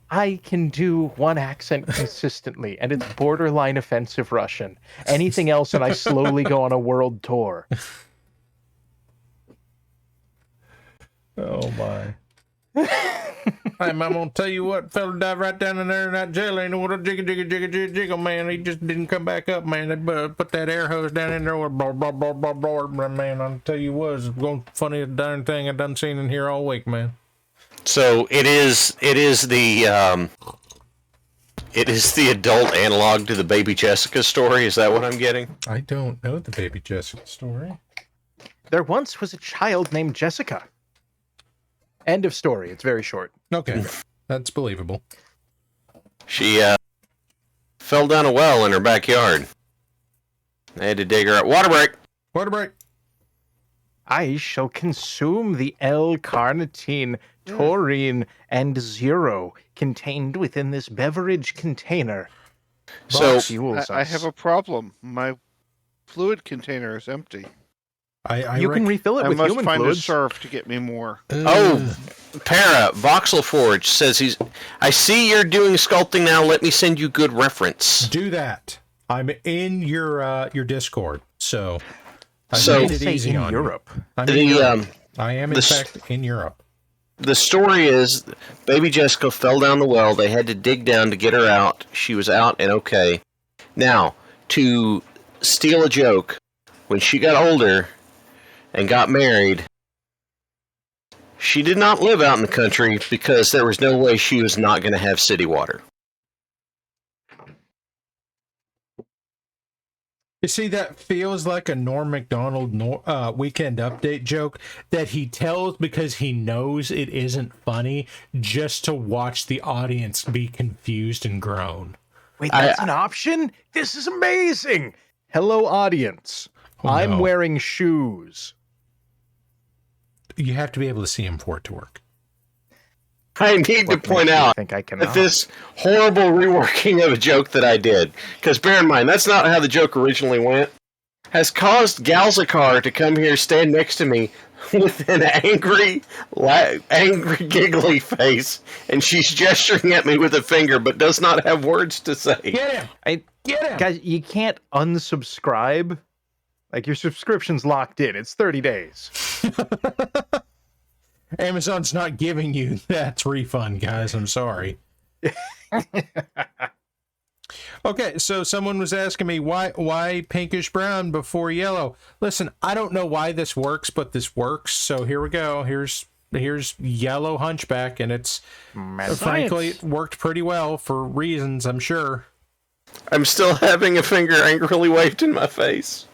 I can do one accent consistently, and it's borderline offensive Russian. Anything else, and I slowly go on a world tour. Oh my. I'm gonna tell you what, fella dive right down in there in that jail ain't what a jiggle, man. He just didn't come back up, man. They put that air hose down in there with blah, man. I'll tell you what, it's the funniest darn thing I done seen in here all week, man. So it is the adult analog to the Baby Jessica story. Is that what I'm getting? I don't know the Baby Jessica story. There once was a child named Jessica. End of story. It's very short. Okay, that's believable. She fell down a well in her backyard. They had to dig her out. Water break. Water break. I shall consume the L-carnitine, taurine, and zero contained within this beverage container. So I have a problem. My fluid container is empty. You can refill it with must human find fluids. a surf to get me more. Oh, Para, Voxel Forge says I see you're doing sculpting now. Let me send you good reference. Do that. I'm in your Discord, so I So- made it easy in on you. Europe. I'm in Europe. I am in fact in Europe. The story is Baby Jessica fell down the well. They had to dig down to get her out. She was out and okay. Now, to steal a joke, when she got older and got married, she did not live out in the country because there was no way she was not going to have city water. You see, that feels like a Norm Macdonald Weekend Update joke that he tells because he knows it isn't funny, just to watch the audience be confused and groan. Wait, that's an option? This is amazing! Hello, audience. Oh, I'm no. wearing shoes. You have to be able to see him for it to work. I need to point out that this horrible reworking of a joke that I did, because bear in mind, that's not how the joke originally went, has caused Galzakar to come here, stand next to me with an angry, giggly face, and she's gesturing at me with a finger, but does not have words to say. Get him! Get him! Guys, you can't unsubscribe. Like, your subscription's locked in. It's 30 days. Amazon's not giving you that refund, guys. I'm sorry. Okay, so someone was asking me why pinkish brown before yellow. Listen, I don't know why this works, but this works. So here we go. Here's yellow hunchback, and it's frankly it worked pretty well for reasons, I'm sure. I'm still having a finger angrily waved in my face.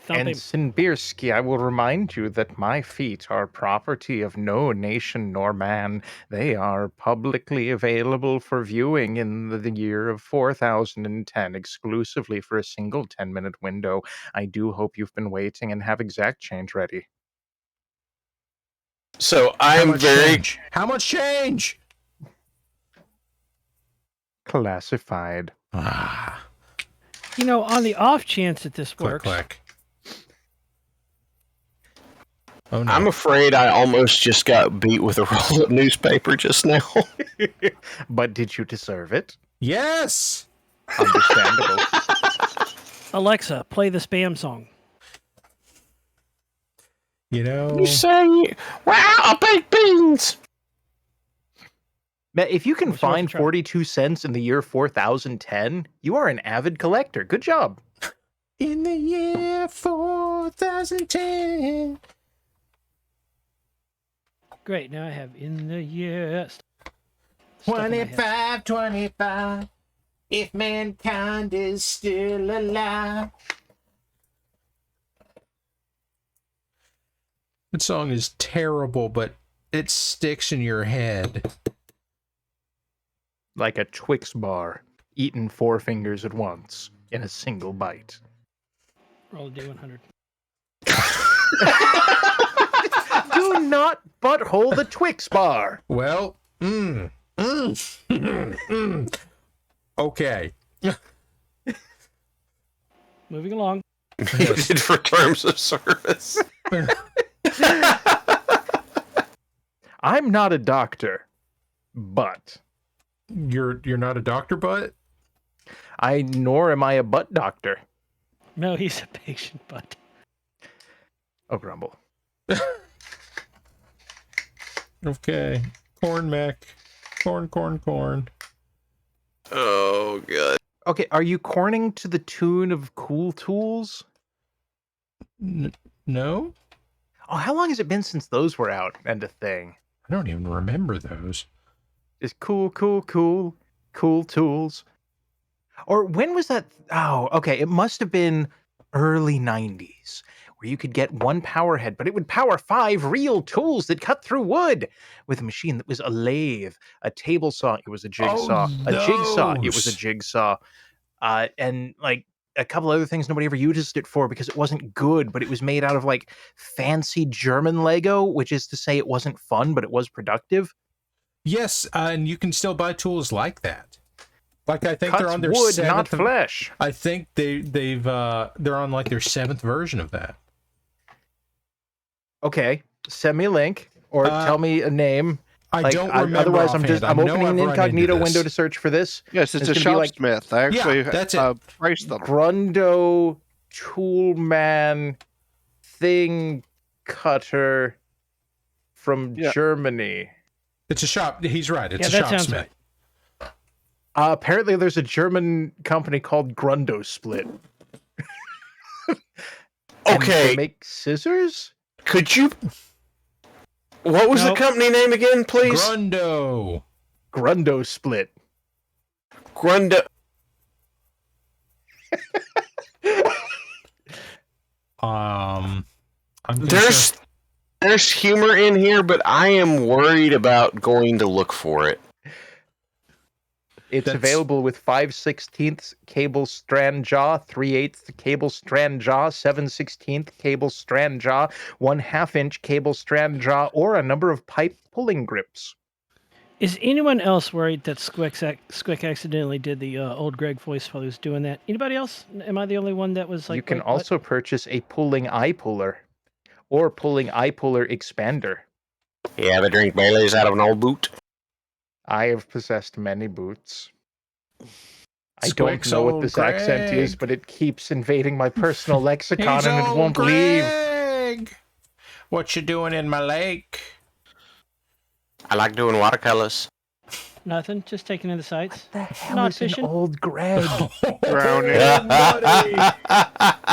Thump him. Ensign Biersky, I will remind you that my feet are property of no nation nor man. They are publicly available for viewing in the year of 4010, exclusively for a single 10-minute window. I do hope you've been waiting and have exact change ready. So How I'm much very. change? How much change? Classified. Ah, You know, on the off chance that this click, works, click. Oh no. I'm afraid I almost just got beat with a roll of newspaper just now. But did you deserve it? Yes. Understandable. Alexa, play the spam song. You know. You say, wow, baked beans. Matt, if you can It's worth a find try. 42 cents in the year 4010, you are an avid collector. Good job. In the year 4010. Great. Now I have in the year. Stuck in my head. 25, if mankind is still alive. That song is terrible, but it sticks in your head. Like a Twix bar, eaten 4 fingers at once in a single bite. Roll a D100. Do not butthole the Twix bar. Well, okay. Moving along. Needed for terms of service. I'm not a doctor, but You're not a doctor, but nor am I a butt doctor. No, he's a patient butt. Oh, grumble. okay. Corn mech. Corn. Oh, God. Okay, are you corning to the tune of Cool Tools? No? Oh, how long has it been since those were out and a thing? I don't even remember those. Is cool tools. Or when was that? Oh, okay. It must have been early 90s where you could get one power head, but it would power 5 real tools that cut through wood with a machine that was a lathe, a table saw. It was a jigsaw, a jigsaw. It was a those. jigsaw. And like a couple other things nobody ever used it for because it wasn't good, but it was made out of like fancy German Lego, which is to say it wasn't fun, but it was productive. Yes, and you can still buy tools like that. Like I think Cuts they're on their wood, not 7th flesh. I think they're on like their 7th version of that. Okay, send me a link or tell me a name. I don't remember. Otherwise, offhand. I'm I know opening an I've run incognito into this. window to search for this. Yes, it's a gonna be like shopsmith. I actually that's it. priced them. Grundo Toolman thing cutter from Germany. It's a shop. He's right. It's Yeah, a that sounds shopsmith. right. Apparently, there's a German company called Grundo Split. And Okay. they make scissors? Could you... What was the Nope. company name again, please? Grundo. Grundo Split. Grundo... I'm There's humor in here, but I am worried about going to look for it. It's available with 5/16 cable strand jaw, 3/8 cable strand jaw, 7/16 cable strand jaw, 1/2 inch cable strand jaw, or a number of pipe pulling grips. Is anyone else worried that Squick accidentally did the old Greg voice while he was doing that? Anybody else? Am I the only one that was like? You can wait, what? also purchase a pulling eye puller or pulling eye puller expander. You ever drink Bailey's out of an old boot? I have possessed many boots. I Squick's don't know what old this accent is, Greg. but it keeps invading my personal lexicon He's and it old won't leave. Greg. What you doing in my lake? I like doing watercolors. Nothing. Just taking in the sights. The hell Not is an fishing. old Greg? Drowning.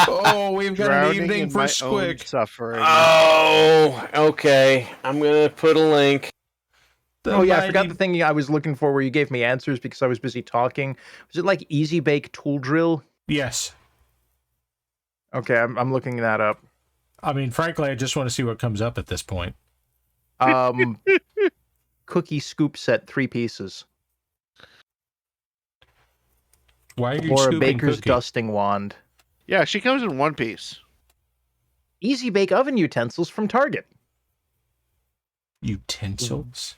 Oh, we've got an Drowning evening in for my own Squick. suffering. Oh, okay. I'm going to put a link. Oh yeah, I forgot the thing I was looking for where you gave me answers because I was busy talking. Was it like Easy Bake Tool Drill? Yes. Okay, I'm looking that up. I mean, frankly, I just want to see what comes up at this point. Cookie scoop set, 3 pieces. Why are you Or a scooping baker's cookie? dusting wand. Yeah, she comes in one piece. Easy bake oven utensils from Target. Utensils?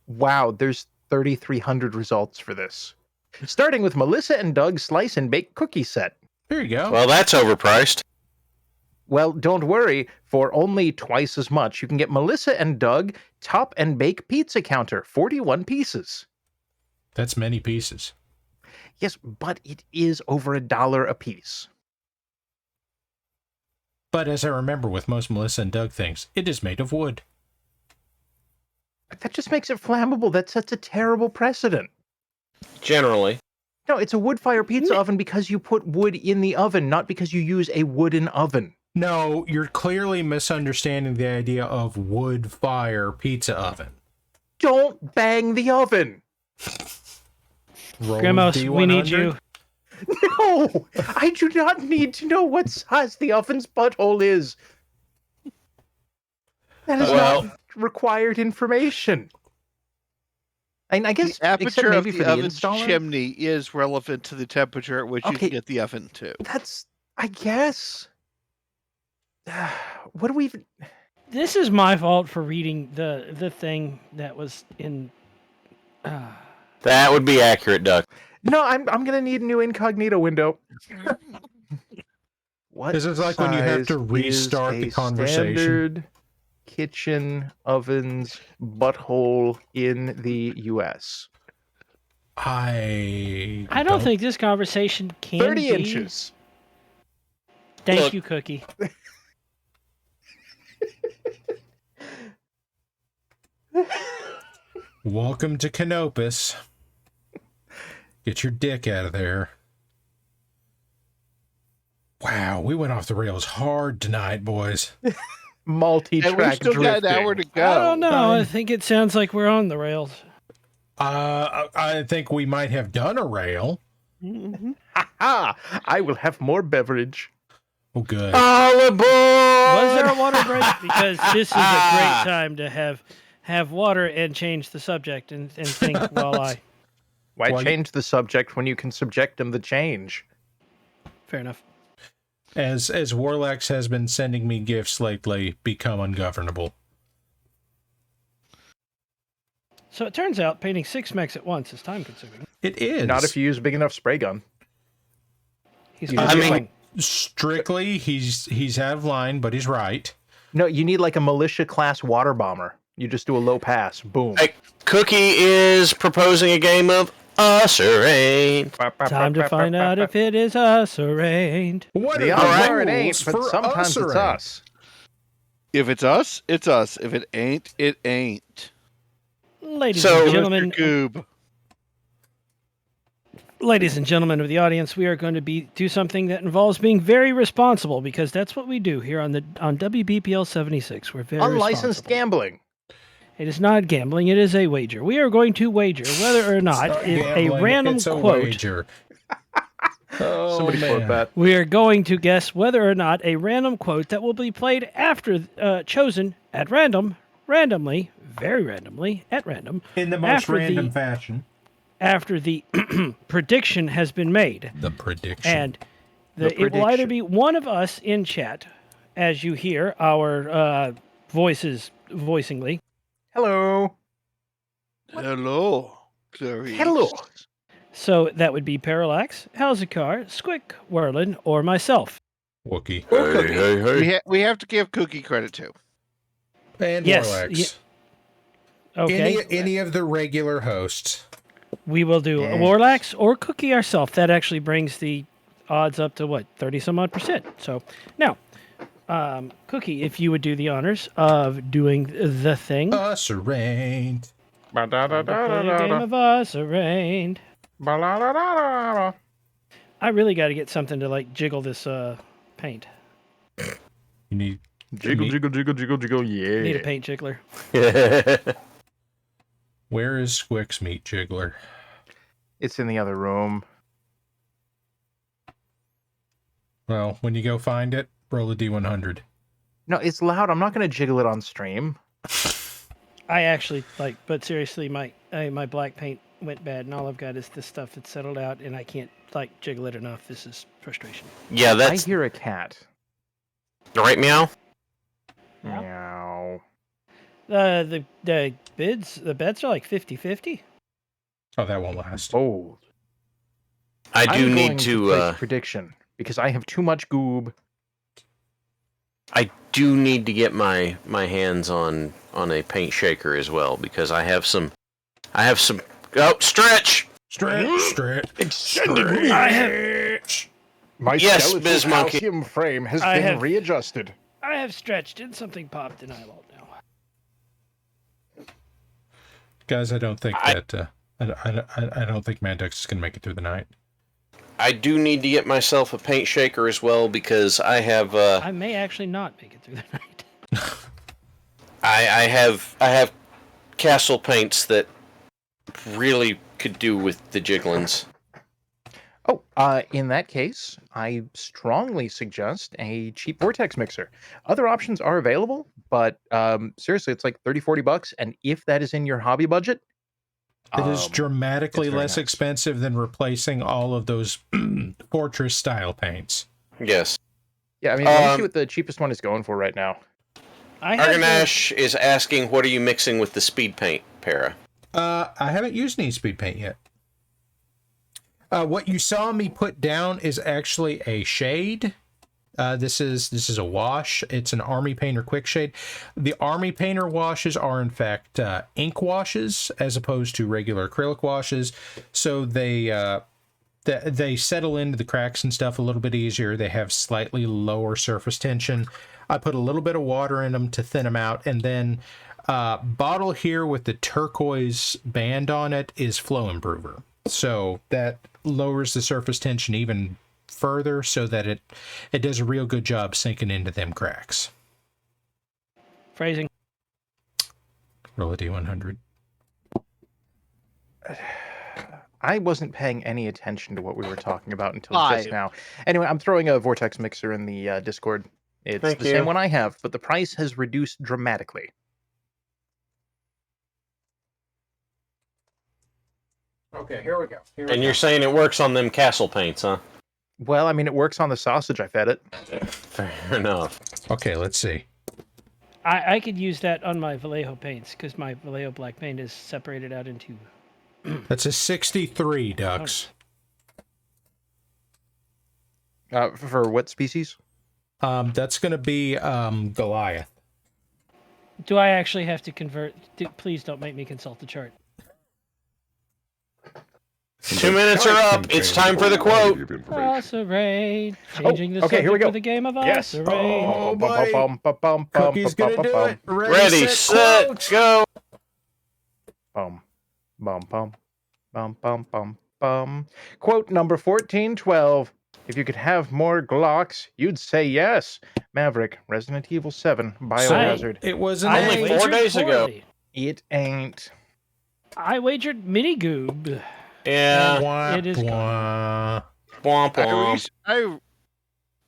Wow, there's 3,300 results for this. Starting with Melissa and Doug's slice and bake cookie set. There you go. Well, that's overpriced. Well, don't worry. For only twice as much, you can get Melissa and Doug top and bake pizza counter, 41 pieces. That's many pieces. Yes, but it is over $1 a piece. But as I remember with most Melissa and Doug things, it is made of wood. That just makes it flammable. That sets a terrible precedent. Generally. No, it's a wood fire pizza oven because you put wood in the oven, not because you use a wooden oven. No, you're clearly misunderstanding the idea of wood fire pizza oven. Don't bang the oven. Grandma's, we need you. No, I do not need to know what size the oven's butthole is. That is not required information. And I guess the aperture maybe of for the oven's installer? chimney is relevant to the temperature at which you can get the oven to. That's, I guess. What do we even... This is my fault for reading the thing that was in... That would be accurate, Doug. No, I'm gonna need a new incognito window. What? This is like when you have to size restart is the a conversation. Standard kitchen oven's butthole in the U.S. I don't think this conversation can 30 be... inches. Thank you, Cookie. Welcome to Canopus. Get your dick out of there. Wow, we went off the rails hard tonight, boys. Multi-track And we still got drifting. an hour to go. I don't know. I think it sounds like we're on the rails. I think we might have done a rail. Ha! I will have more beverage. Oh, good. All aboard! Was there a water break? Because this is a great time to have water and change the subject and think while I... Why change the subject when you can subject them to change? Fair enough. As Warlax has been sending me gifts lately, become ungovernable. So it turns out painting 6 mechs at once is time consuming. It is. Not if you use a big enough spray gun. Strictly, he's out of line, but he's right. No, you need like a militia class water bomber. You just do a low pass. Boom. Hey, Cookie is proposing a game of Us or Ain't. Time to find out if it is us or ain't. What The are odds the are it rules ain't, but for sometimes us or it's ain't? us. If it's us, it's us. If it ain't, it ain't. Ladies So- and gentlemen, Goob. ladies and gentlemen of the audience, we are going to do something that involves being very responsible because that's what we do here on WBPL 76. We're very Unlicensed responsible. Gambling. It is not gambling. It is a wager. We are going to wager whether or not a random it's a quote. wager. Oh, Somebody man. quote that. We are going to guess whether or not a random quote that will be played after chosen at randomly, very randomly, at random, In the most after random fashion. after the prediction has been made. The prediction. And it will either be one of us in chat, as you hear our voices voicingly. Hello. Hello, Clarice. Hello. So that would be Parallax, Halzakar, Squick, Werlin, or myself. Wookie. We have to give Cookie credit too. And Yes, Warlax. Okay. Any of the regular hosts. We will do Yes. Warlax or Cookie ourselves. That actually brings the odds up to what, 30 some odd percent. So now, Cookie, if you would do the honors of doing the thing. Us or ain't. Play a game of us arraigned. I really got to get something to like jiggle this paint. You need Jiggle, jiggle, jiggle, jiggle, jiggle, yeah. Need a paint jiggler. Where is Squick's meat jiggler? It's in the other room. Well, when you go find it, roll a D100. No, it's loud. I'm not going to jiggle it on stream. I actually but seriously, my black paint went bad, and all I've got is this stuff that's settled out, and I can't jiggle it enough. This is frustration. Yeah, I hear a cat. Right, meow? Meow. The bets are like 50-50. Oh, that won't last. Bold. I do I'm need going to place a prediction because I have too much goob. I do need to get my hands on a paint shaker as well, because I have some stretch! Extended I reach. My Yes, skeletal Biz Monkey. calcium frame has been readjusted. I have stretched, and something popped, and I won't now. Guys, I don't think I don't think Mandux is going to make it through the night. I do need to get myself a paint shaker as well, because I have I may actually not make it through the night. I have castle paints that really could do with the jigglins. Oh, in that case, I strongly suggest a cheap vortex mixer. Other options are available, but seriously, it's like $30-40, and if that is in your hobby budget, it is dramatically less nice. expensive than replacing all of those fortress style paints. Yes. Yeah, I mean, let me see what the cheapest one is going for right now. Arganash is asking, what are you mixing with the speed paint, Para? I haven't used any speed paint yet. What you saw me put down is actually a shade. This is a wash. It's an Army Painter Quick Shade. The Army Painter washes are in fact ink washes as opposed to regular acrylic washes. So they settle into the cracks and stuff a little bit easier. They have slightly lower surface tension. I put a little bit of water in them to thin them out, and then bottle here with the turquoise band on it is Flow Improver. So that lowers the surface tension even further, so that it does a real good job sinking into them cracks. Phrasing. Roll a D100. I wasn't paying any attention to what we were talking about until just now. Anyway, I'm throwing a vortex mixer in the Discord. It's Thank the you. same one I have, but the price has reduced dramatically. Okay, here we go. And you're saying it works on them castle paints, huh? Well, I mean, it works on the sausage. I fed it. Fair enough. Okay, let's see. I could use that on my Vallejo paints, because my Vallejo black paint is separated out into... That's a 63, Ducks. For what species? That's going to be Goliath. Do I actually have to convert? Please don't make me consult the chart. 2 minutes are up. It's time for the quote. Osirate. Changing the okay, here we subject go. for the game of Yes. Osirate. Oh, buddy. Cookie's going to do it. Ready, set, quote. go. Bum, bum, bum, bum, bum, bum, bum. Quote number 1412. If you could have more Glocks, you'd say yes. Maverick, Resident Evil 7, Biohazard. It was an Only A. 4 days ago. poorly. It ain't. I wagered Minigoob. Yeah. It is Wah. Womp womp. I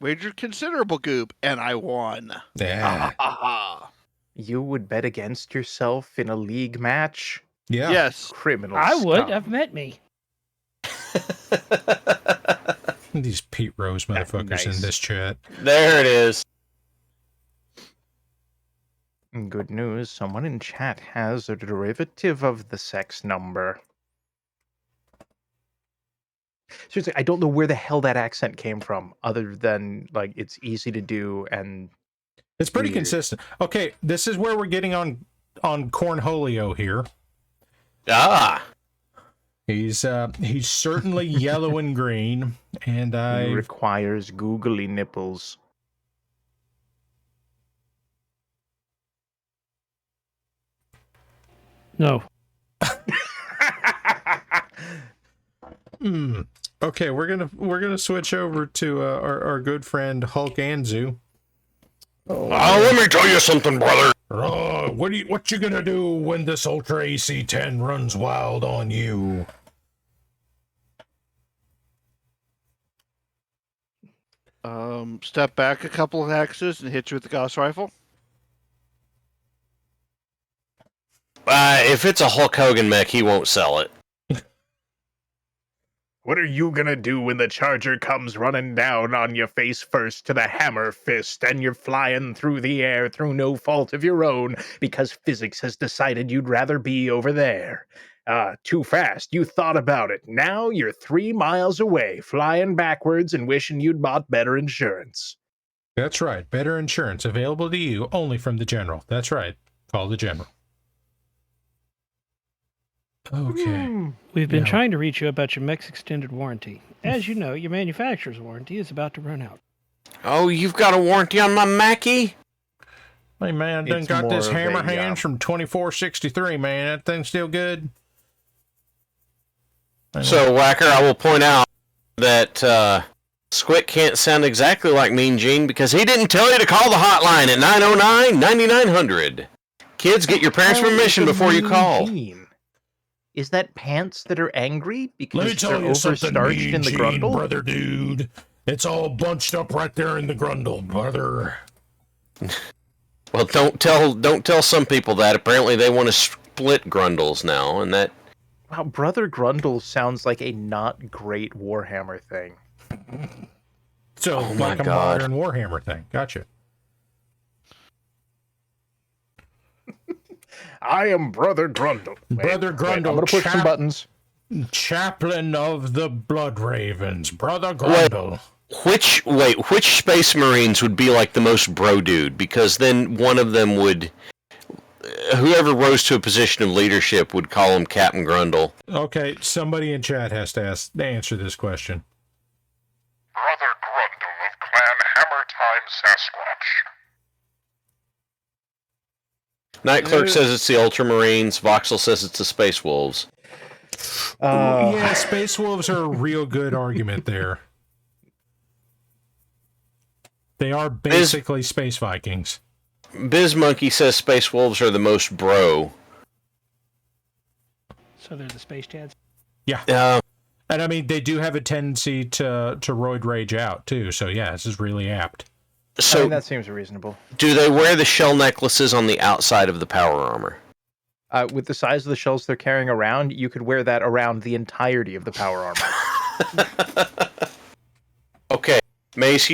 wagered considerable goop, and I won. Yeah. Aha. You would bet against yourself in a league match? Yeah. Yes. Criminal I would. scum. Have met me. These Pete Rose motherfuckers Nice. in this chat. There it is. Good news, someone in chat has a derivative of the sex number. Seriously, I don't know where the hell that accent came from, other than, like, it's easy to do, and... It's pretty Weird. consistent. Okay, this is where we're getting on Cornholio here. Ah. He's certainly yellow and green, and He I requires googly nipples. No. Okay, we're gonna switch over to our good friend Hulk Anzu. Let me tell you something, brother. What you gonna do when this Ultra AC-10 runs wild on you? Step back a couple of hexes and hit you with the Gauss rifle. If it's a Hulk Hogan mech, he won't sell it. What are you gonna do when the charger comes running down on your face first to the hammer fist and you're flying through the air through no fault of your own because physics has decided you'd rather be over there? Too fast. You thought about it. Now you're 3 miles away, flying backwards and wishing you'd bought better insurance. That's right. Better insurance available to you only from the General. That's right. Call the General. Okay. We've been trying to reach you about your mech's extended warranty. As you know, your manufacturer's warranty is about to run out. Oh, you've got a warranty on my Mackie? Hey, man, done It's got this more of hammer a, hands from 2463, man. That thing's still good. So, Whacker, I will point out that Squick can't sound exactly like Mean Gene because he didn't tell you to call the hotline at 909-9900. Kids, get your parents' permission before you call. Is that pants that are angry because Let me tell they're you something, overstarched Mean in the Gene, grundle? brother, dude. It's all bunched up right there in the grundle, brother. Well, don't tell some people that. Apparently, they want to split grundles now, and that. Wow, Brother Grundle sounds like a not great Warhammer thing. So, Oh my like a God. modern Warhammer thing. Gotcha. I am Brother Grundle. Brother Grundle, I'm gonna push some buttons. Chaplain of the Blood Ravens, Brother Grundle. Which Space Marines would be like the most bro dude? Because then one of them would, whoever rose to a position of leadership would call him Captain Grundle. Okay, somebody in chat has to answer this question. Brother Grundle of Clan Hammer Time Sasquatch. Night Clerk says it's the Ultramarines. Voxel says it's the Space Wolves. Yeah, Space Wolves are a real good argument there. They are basically Space Vikings. Biz Monkey says Space Wolves are the most bro. So they're the Space Chads? Yeah. And I mean, they do have a tendency to roid rage out, too. So, yeah, this is really apt. So, I mean, that seems reasonable. do they wear the shell necklaces on the outside of the power armor? With the size of the shells they're carrying around, you could wear that around the entirety of the power armor. Okay, Mace,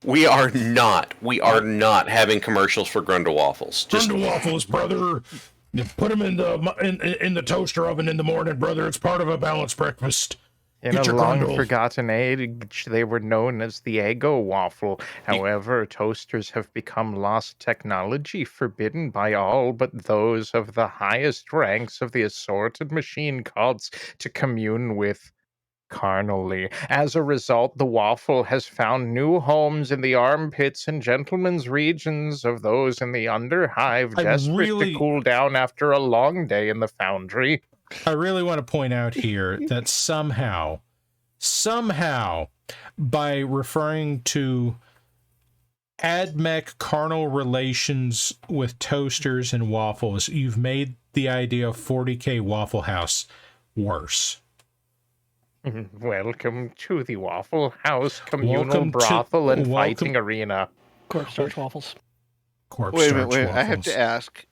we are not having commercials for Grundle Waffles. Grundle Waffles, brother. You put them in the toaster oven in the morning, brother. It's part of a balanced breakfast. In Get a your Grundle. long-forgotten age, they were known as the Eggo waffle. However, toasters have become lost technology, forbidden by all but those of the highest ranks of the assorted machine cults to commune with carnally. As a result, the waffle has found new homes in the armpits and gentlemen's regions of those in the underhive, desperate to cool down after a long day in the foundry. I really want to point out here that somehow, by referring to AdMech carnal relations with toasters and waffles, you've made the idea of 40K Waffle House worse. Welcome to the Waffle House communal brothel and fighting arena. Corpse Starch Waffles. Wait a minute. I have to ask,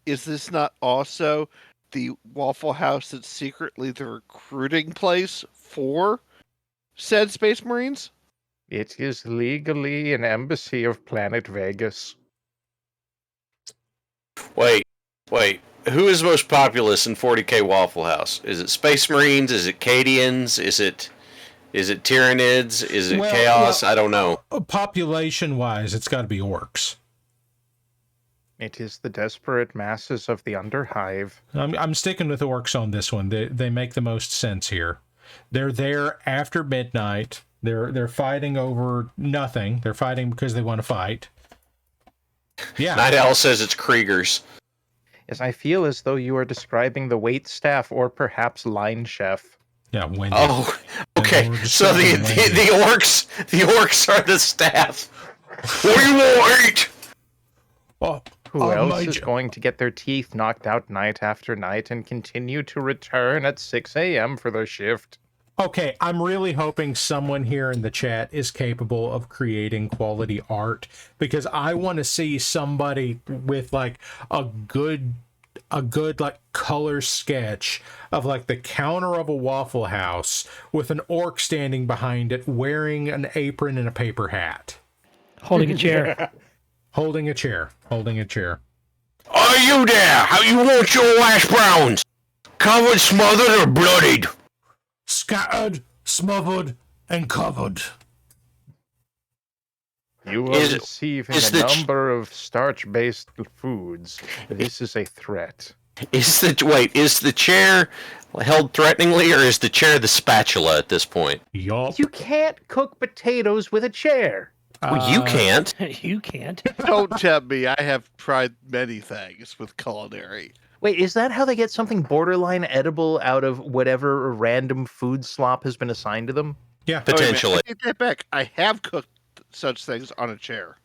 is this not also the Waffle House that's secretly the recruiting place for said Space Marines? It is legally an embassy of Planet Vegas. Wait. Who is most populous in 40K Waffle House? Is it Space Marines? Is it Cadians? Is it Tyranids? Is it Chaos? I don't know. Population-wise, it's got to be orcs. It is the desperate masses of the underhive. I'm sticking with orcs on this one. They make the most sense here. They're there after midnight. They're fighting over nothing. They're fighting because they want to fight. Yeah. Night Owl says it's Kriegers. Yes, I feel as though you are describing the wait staff or perhaps line chef. Yeah, Wendy. Oh, okay. So the orcs are the staff. What do you want to eat? Who else is going to get their teeth knocked out night after night and continue to return at 6 a.m. for their shift? Okay, I'm really hoping someone here in the chat is capable of creating quality art, because I want to see somebody with like a good like color sketch of like the counter of a Waffle House with an orc standing behind it wearing an apron and a paper hat. Holding a chair. Holding a chair. Are you there? How you want your hash browns? Covered, smothered, or bloodied? Scattered, smothered, and covered. You are receiving a number of starch-based foods. This is a threat. Is the chair held threateningly, or is the chair the spatula at this point? Yup. You can't cook potatoes with a chair. Well, you can't. You can't. Don't tempt me. I have tried many things with culinary. Wait, is that how they get something borderline edible out of whatever random food slop has been assigned to them? Yeah, potentially. I take that back. I have cooked such things on a chair.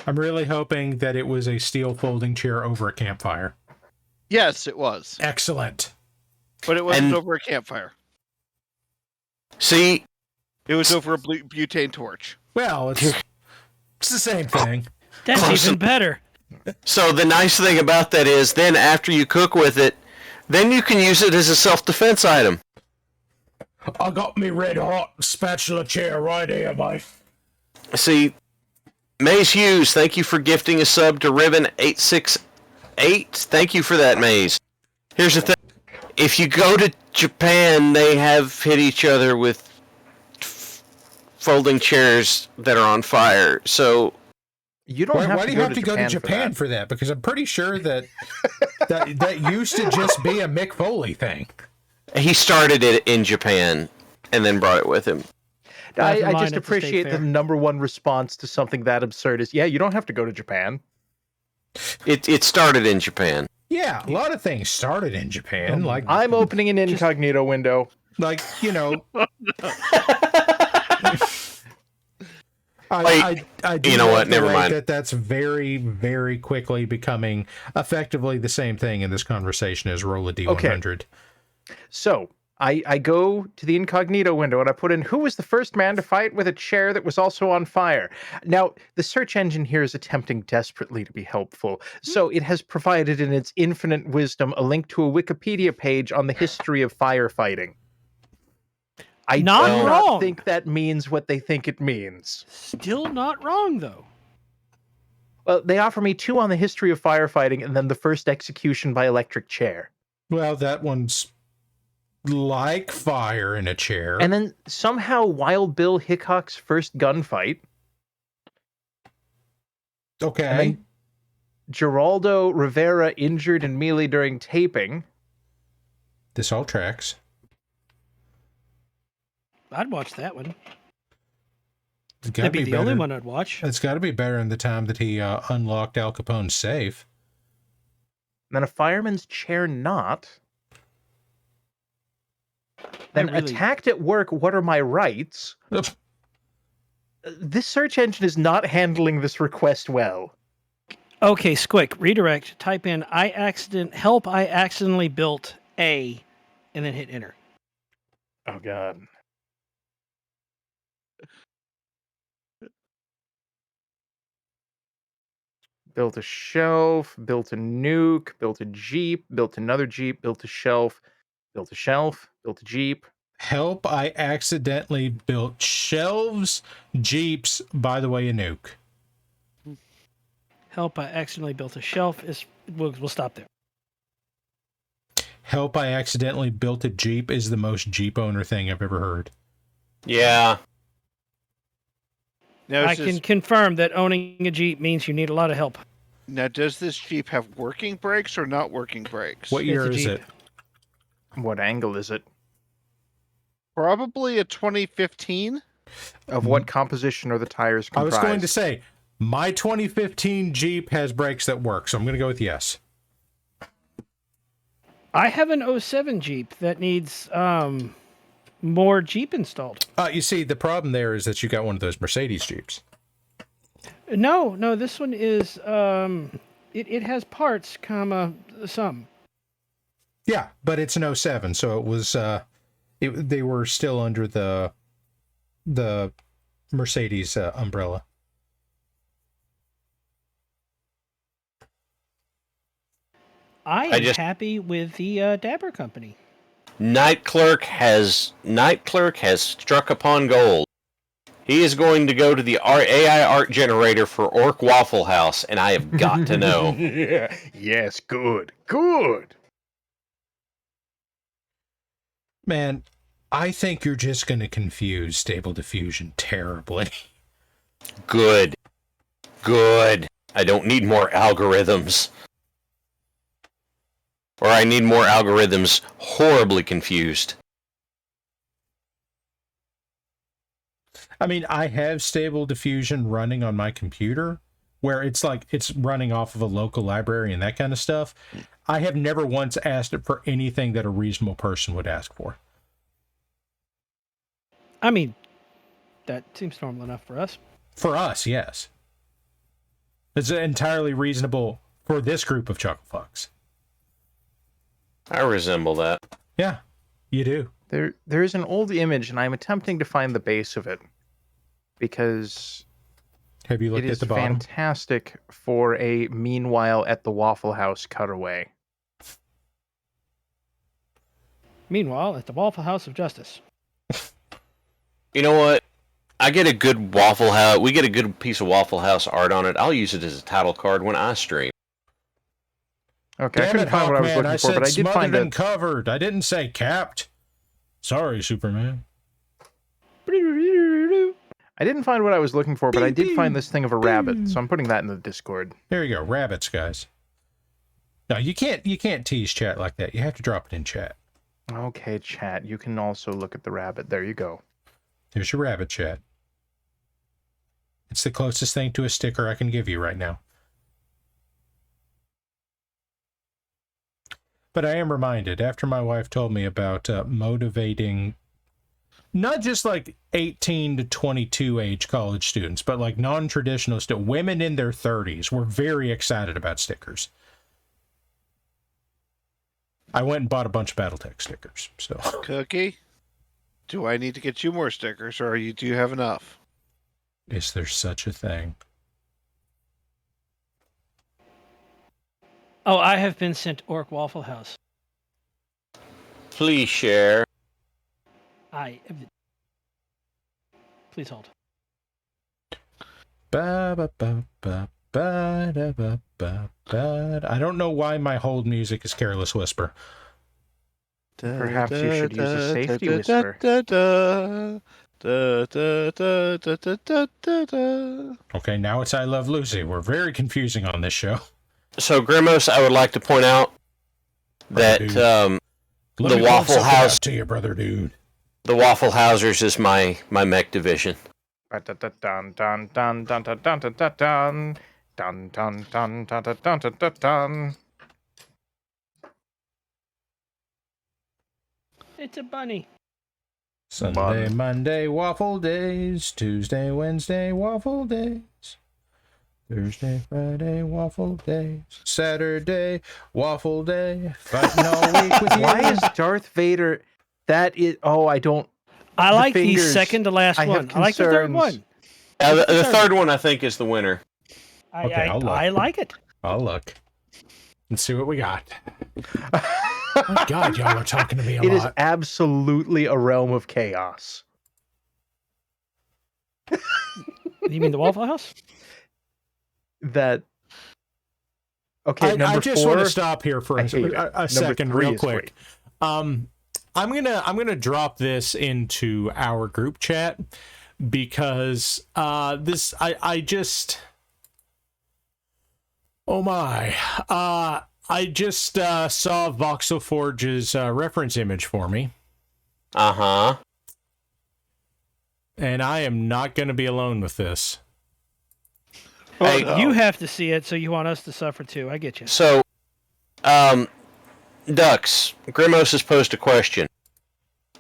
I'm really hoping that it was a steel folding chair over a campfire. Yes, it was. Excellent. But it wasn't over a campfire. See? It was over a butane torch. Well, it's the same thing. That's even better. So the nice thing about that is then after you cook with it, then you can use it as a self-defense item. I got me red hot spatula chair right here, mate. See, Maze Hughes, thank you for gifting a sub to Ribbon868. Thank you for that, Maze. Here's the thing. If you go to Japan, they have hit each other with folding chairs that are on fire. So you don't have why to do you have to go to Japan for that? Because I'm pretty sure that that used to just be a Mick Foley thing. He started it in Japan and then brought it with him. I just appreciate the number one response to something that absurd is, yeah, you don't have to go to Japan. It started in Japan. Yeah, a lot of things started in Japan. Like I'm opening an incognito window. Like, you know. I do you know what? Never mind. That's very, very quickly becoming effectively the same thing in this conversation as roll a D100. Okay. So I go to the incognito window and I put in, who was the first man to fight with a chair that was also on fire? Now, the search engine here is attempting desperately to be helpful. So it has provided in its infinite wisdom a link to a Wikipedia page on the history of firefighting. I do not think that means what they think it means. Still not wrong, though. Well, they offer me 2 on the history of firefighting and then the first execution by electric chair. Well, that one's like fire in a chair. And then somehow Wild Bill Hickok's first gunfight. Okay. And then Geraldo Rivera injured in melee during taping. This all tracks. I'd watch that one. That'd be the only one I'd watch. It's got to be better than the time that he unlocked Al Capone's safe. And then a fireman's chair knot. Then attacked at work, what are my rights? This search engine is not handling this request well. Okay, Squick, redirect, type in I accidentally built a, and then hit enter. Oh God. Built a shelf, built a nuke, built a jeep, built another jeep, built a shelf, built a shelf, built a jeep. Help, I accidentally built shelves, jeeps, by the way, a nuke. Help, I accidentally built a shelf. We'll stop there. Help, I accidentally built a jeep is the most jeep owner thing I've ever heard. Yeah. Now, I can confirm that owning a Jeep means you need a lot of help. Now, does this Jeep have working brakes or not working brakes? What year is it? What angle is it? Probably a 2015. Of what composition are the tires comprised? I was going to say, my 2015 Jeep has brakes that work, so I'm going to go with yes. I have an 07 Jeep that needs more Jeep installed. You see, the problem there is that you got one of those Mercedes Jeeps. No, this one is it has parts, some. Yeah, but it's an 07, so it was They were still under the Mercedes umbrella. I am happy with the Dapper Company. Night Clerk has struck upon gold. He is going to go to the AI art generator for Orc Waffle House, and I have got to know. Yeah. Yes, good. Good. Man, I think you're just going to confuse Stable Diffusion terribly. Good. Good. I don't need more algorithms. Or I need more algorithms horribly confused. I mean, I have Stable Diffusion running on my computer, where it's like it's running off of a local library and that kind of stuff. I have never once asked it for anything that a reasonable person would ask for. I mean, that seems normal enough for us. For us, yes. It's entirely reasonable for this group of Chucklefucks. I resemble that. Yeah, you do. There is an old image, and I'm attempting to find the base of it because have you looked it at is the bottom? Fantastic for a Meanwhile at the Waffle House cutaway. Meanwhile, at the Waffle House of Justice. You know what? I get a good Waffle House. We get a good piece of Waffle House art on it. I'll use it as a title card when I stream. Okay, Damn I couldn't it, find what I was Hawkman, looking for, but I did find and it. covered. I didn't say capped. Sorry, Superman. I didn't find what I was looking for, but I did find this thing of a rabbit, so I'm putting that in the Discord. There you go, rabbits, guys. No, you can't tease chat like that. You have to drop it in chat. Okay, chat. You can also look at the rabbit. There you go. There's your rabbit, chat. It's the closest thing to a sticker I can give you right now. But I am reminded, after my wife told me about motivating not just like 18 to 22 age college students, but like non-traditional women in their 30s were very excited about stickers. I went and bought a bunch of Battletech stickers. So, Cookie, do I need to get you more stickers, or do you have enough? Is there such a thing? Oh, I have been sent Orc Waffle House. Please share. Please hold. I don't know why my hold music is Careless Whisper. Perhaps you should use a safety whisper. Okay, now it's I Love Lucy. We're very confusing on this show. So, Grimos, I would like to point out that the Waffle House to your brother, dude. The Waffle Housers is my mech division. It's a bunny. Sunday, Monday, waffle days. Tuesday, Wednesday, waffle days. Thursday, Friday, waffle days. Saturday, waffle day. Fighting all week with you. Why is Darth Vader? That is. Oh, I don't. I like the second to last one. I like the third one. The third one, I think, is the winner. I like it. I'll look. Let's see what we got. Oh, God, y'all are talking to me a lot. It is absolutely a realm of chaos. You mean the Waffle House? That. Okay, I just want to stop here for a second, real quick. I'm gonna drop this into our group chat because this I just. Oh my. I just saw Voxel Forge's reference image for me. Uh-huh. And I am not going to be alone with this. Well, hey, you have to see it, so you want us to suffer too. I get you. So, Dux, Grimos has posed a question.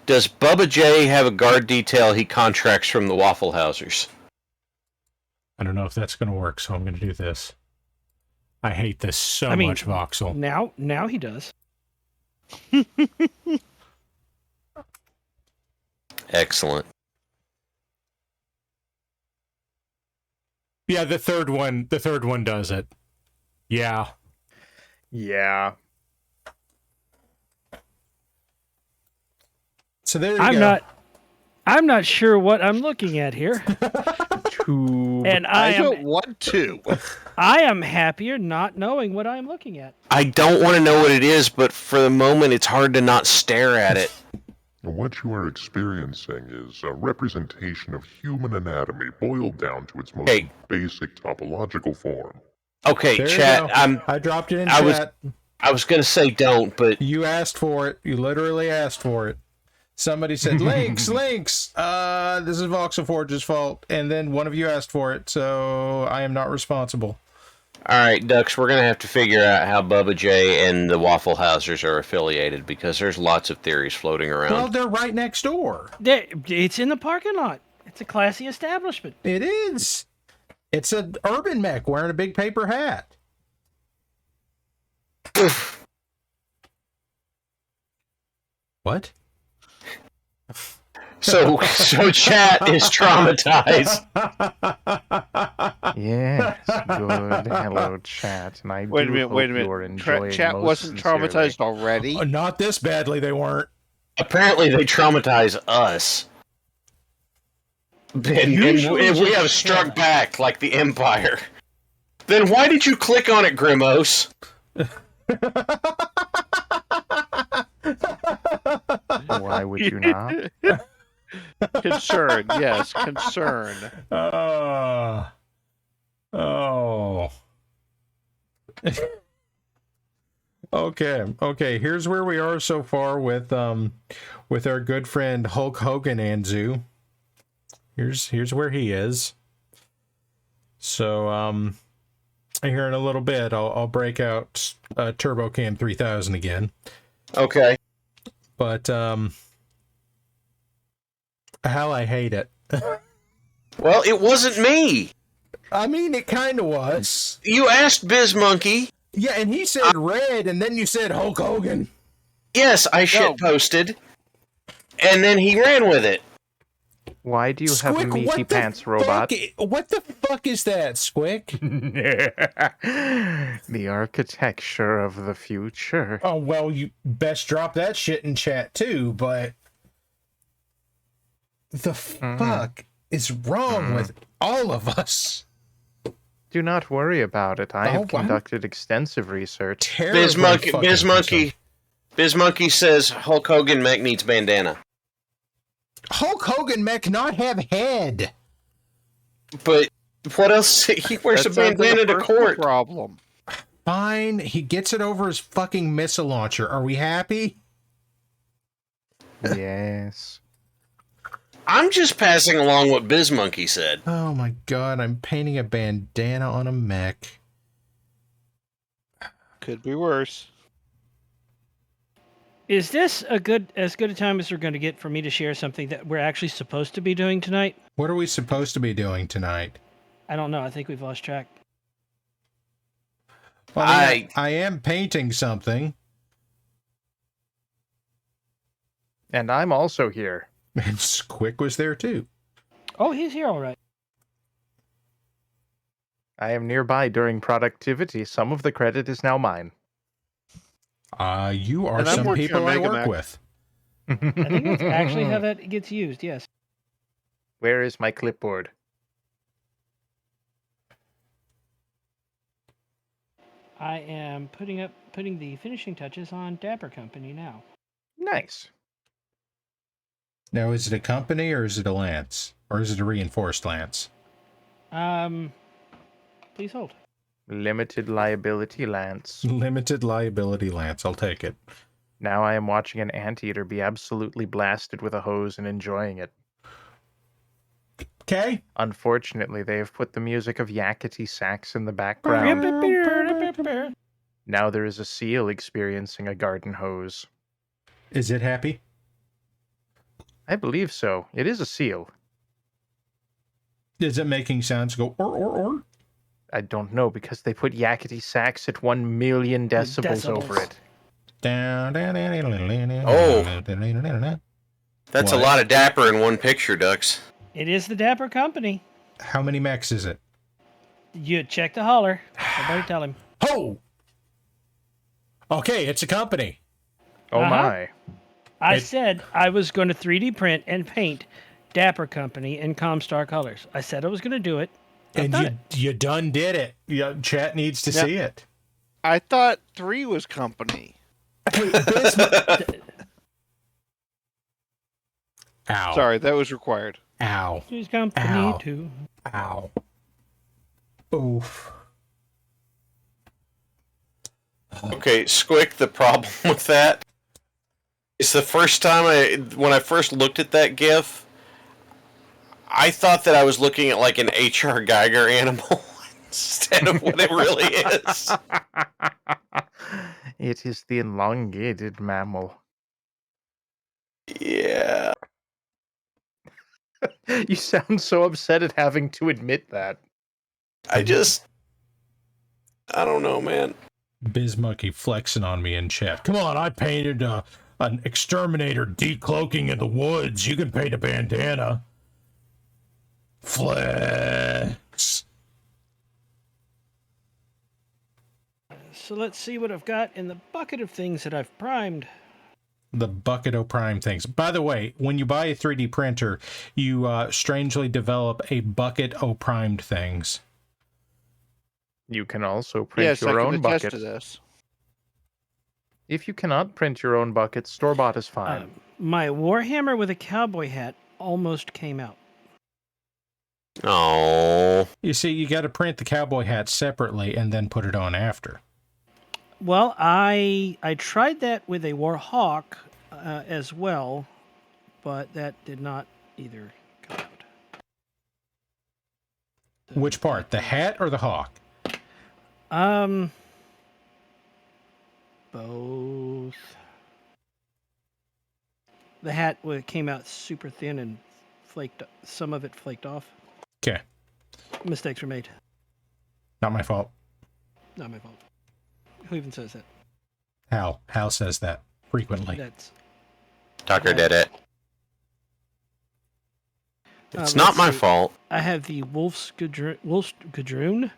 Does Bubba J have a guard detail he contracts from the Waffle Housers? I don't know if that's going to work, so I'm going to do this. I hate this so much, Voxel. Now he does. Excellent. Yeah, the third one does it. Yeah. Yeah. So there you go. I'm not sure what I'm looking at here. And I don't want to. I am happier not knowing what I'm looking at. I don't want to know what it is, but for the moment, it's hard to not stare at it. What you are experiencing is a representation of human anatomy boiled down to its most basic topological form. Okay, There you chat. go. I dropped it in chat. I was going to say don't, but you asked for it. You literally asked for it. Somebody said links. This is VoxelForge's fault, and then one of you asked for it, so I am not responsible. All right, Ducks, we're going to have to figure out how Bubba J and the Waffle Housers are affiliated, because there's lots of theories floating around. Well, they're right next door. It's in the parking lot. It's a classy establishment. It is. It's an urban mech wearing a big paper hat. What? So chat is traumatized. Yes, good. Hello, chat. And I Wait a do minute. hope you're enjoying Chat most wasn't sincerely. traumatized already. Not this badly, they weren't. Apparently, they traumatize us. And we have struck back like the Empire. Then why did you click on it, Grimos? Why would you not? Concern, yes, concern. Oh. Okay. Here's where we are so far with our good friend Hulk Hogan Anzu. Here's where he is. So here in a little bit, I'll break out Turbo Cam 3000 again. Okay. But hell, I hate it. Well, it wasn't me. I mean, it kind of was. You asked BizMonkey. Yeah, and he said red, and then you said Hulk Hogan. Yes, I shitposted. And then he ran with it. Why do you have a meaty pants robot? What the fuck is that, Squick? The architecture of the future. Oh, well, you best drop that shit in chat, too, but... The fuck is wrong with all of us? Do not worry about it. I have conducted extensive research. BizMonkey says Hulk Hogan mech needs bandana. Hulk Hogan mech not have head. But what else? He wears a bandana to court. Problem. Fine, he gets it over his fucking missile launcher. Are we happy? Yes. I'm just passing along what BizMonkey said. Oh my god, I'm painting a bandana on a mech. Could be worse. Is this as good a time as we're going to get for me to share something that we're actually supposed to be doing tonight? What are we supposed to be doing tonight? I don't know. I think we've lost track. Well, I am painting something. And I'm also here. And Squick was there too. Oh, he's here all right. I am nearby during productivity. Some of the credit is now mine. You are some people I work with. I think that's actually how that gets used, yes. Where is my clipboard? I am putting the finishing touches on Dapper Company now. Nice. Now, is it a company or is it a lance? Or is it a reinforced lance? Please hold. Limited liability lance. Limited liability lance, I'll take it. Now I am watching an anteater be absolutely blasted with a hose and enjoying it. Okay. Unfortunately, they have put the music of yakety sax in the background. Now there is a seal experiencing a garden hose. Is it happy? I believe so. It is a seal. Is it making sounds go or? I don't know, because they put yakety sax at 1 million decibels over it. Oh. That's a lot of Dapper in one picture, Ducks. It is the Dapper Company. How many mechs is it? You check the holler. Somebody tell him. Oh! Okay, it's a company. Oh my. I said I was going to 3D print and paint Dapper Company in Comstar colors. I said I was going to do it. And you done did it. Yeah, chat needs to see it. I thought 3 was company. Ow. Sorry, that was required. Ow. She's company Ow. too. Ow. Oof. Okay, Squick, the problem with that is the first time when I first looked at that GIF, I thought that I was looking at like an H.R. Geiger animal instead of what it really is. It is the elongated mammal. Yeah. You sound so upset at having to admit that. I don't know, man. Bizmonkey flexing on me in chat. Come on, I painted an exterminator decloaking in the woods. You can paint a bandana. Flex. So let's see what I've got in the bucket of things that I've primed. The bucket o' prime things. By the way, when you buy a 3D printer, you strangely develop a bucket o' primed things. You can also print your own bucket. To this. If you cannot print your own bucket, store-bought is fine. My Warhammer with a cowboy hat almost came out. Oh. You see, you got to print the cowboy hat separately and then put it on after. Well, I tried that with a Warhawk as well, but that did not either come out. Which part, the hat or the hawk? Both. The hat came out super thin and flaked. Some of it flaked off. Okay. Mistakes were made. Not my fault. Not my fault. Who even says that? Hal says that frequently. That's Tucker did it. It's not my fault. I have the Wolf's Gadroon.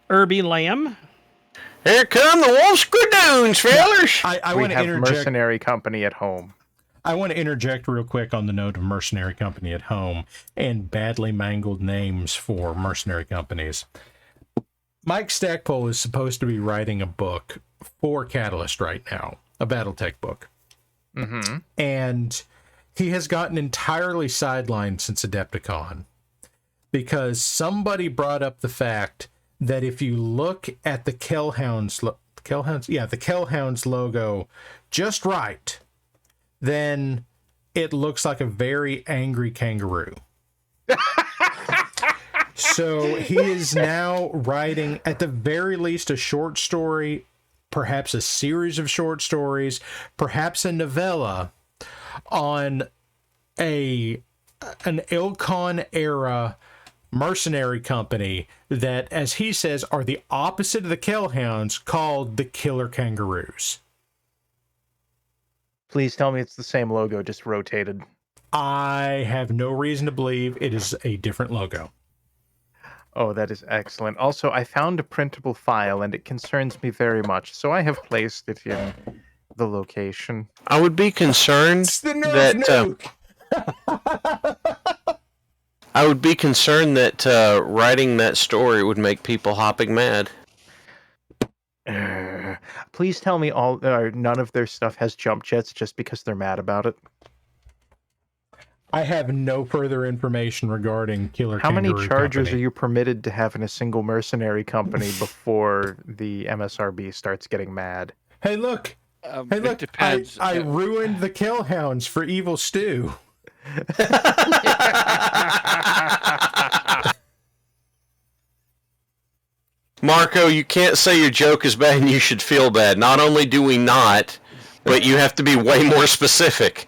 Urby Lamb. Here come the Wolf's Gadroons, fellas. I we want to have interject. Mercenary Company at home. I want to interject real quick on the note of Mercenary Company at home and badly mangled names for mercenary companies. Mike Stackpole is supposed to be writing a book for Catalyst right now, a Battletech book. Mm-hmm. And he has gotten entirely sidelined since Adepticon because somebody brought up the fact that if you look at the Kellhounds logo just right, then it looks like a very angry kangaroo. So he is now writing, at the very least, a short story, perhaps a series of short stories, perhaps a novella on an Ilkon era mercenary company that, as he says, are the opposite of the Kellhounds, called the Killer Kangaroos. Please tell me it's the same logo, just rotated. I have no reason to believe it is a different logo. Oh, that is excellent. Also, I found a printable file, and it concerns me very much, so I have placed it in the location. I would be concerned I would be concerned that writing that story would make people hopping mad. Please tell me none of their stuff has jump jets just because they're mad about it. I have no further information regarding Killer How Kangaroo many chargers Company. are you permitted to have in a single mercenary company before the MSRB starts getting mad? Hey, look! Hey, look! I ruined the Kellhounds for Evil Stew. Marco, you can't say your joke is bad and you should feel bad. Not only do we not, but you have to be way more specific.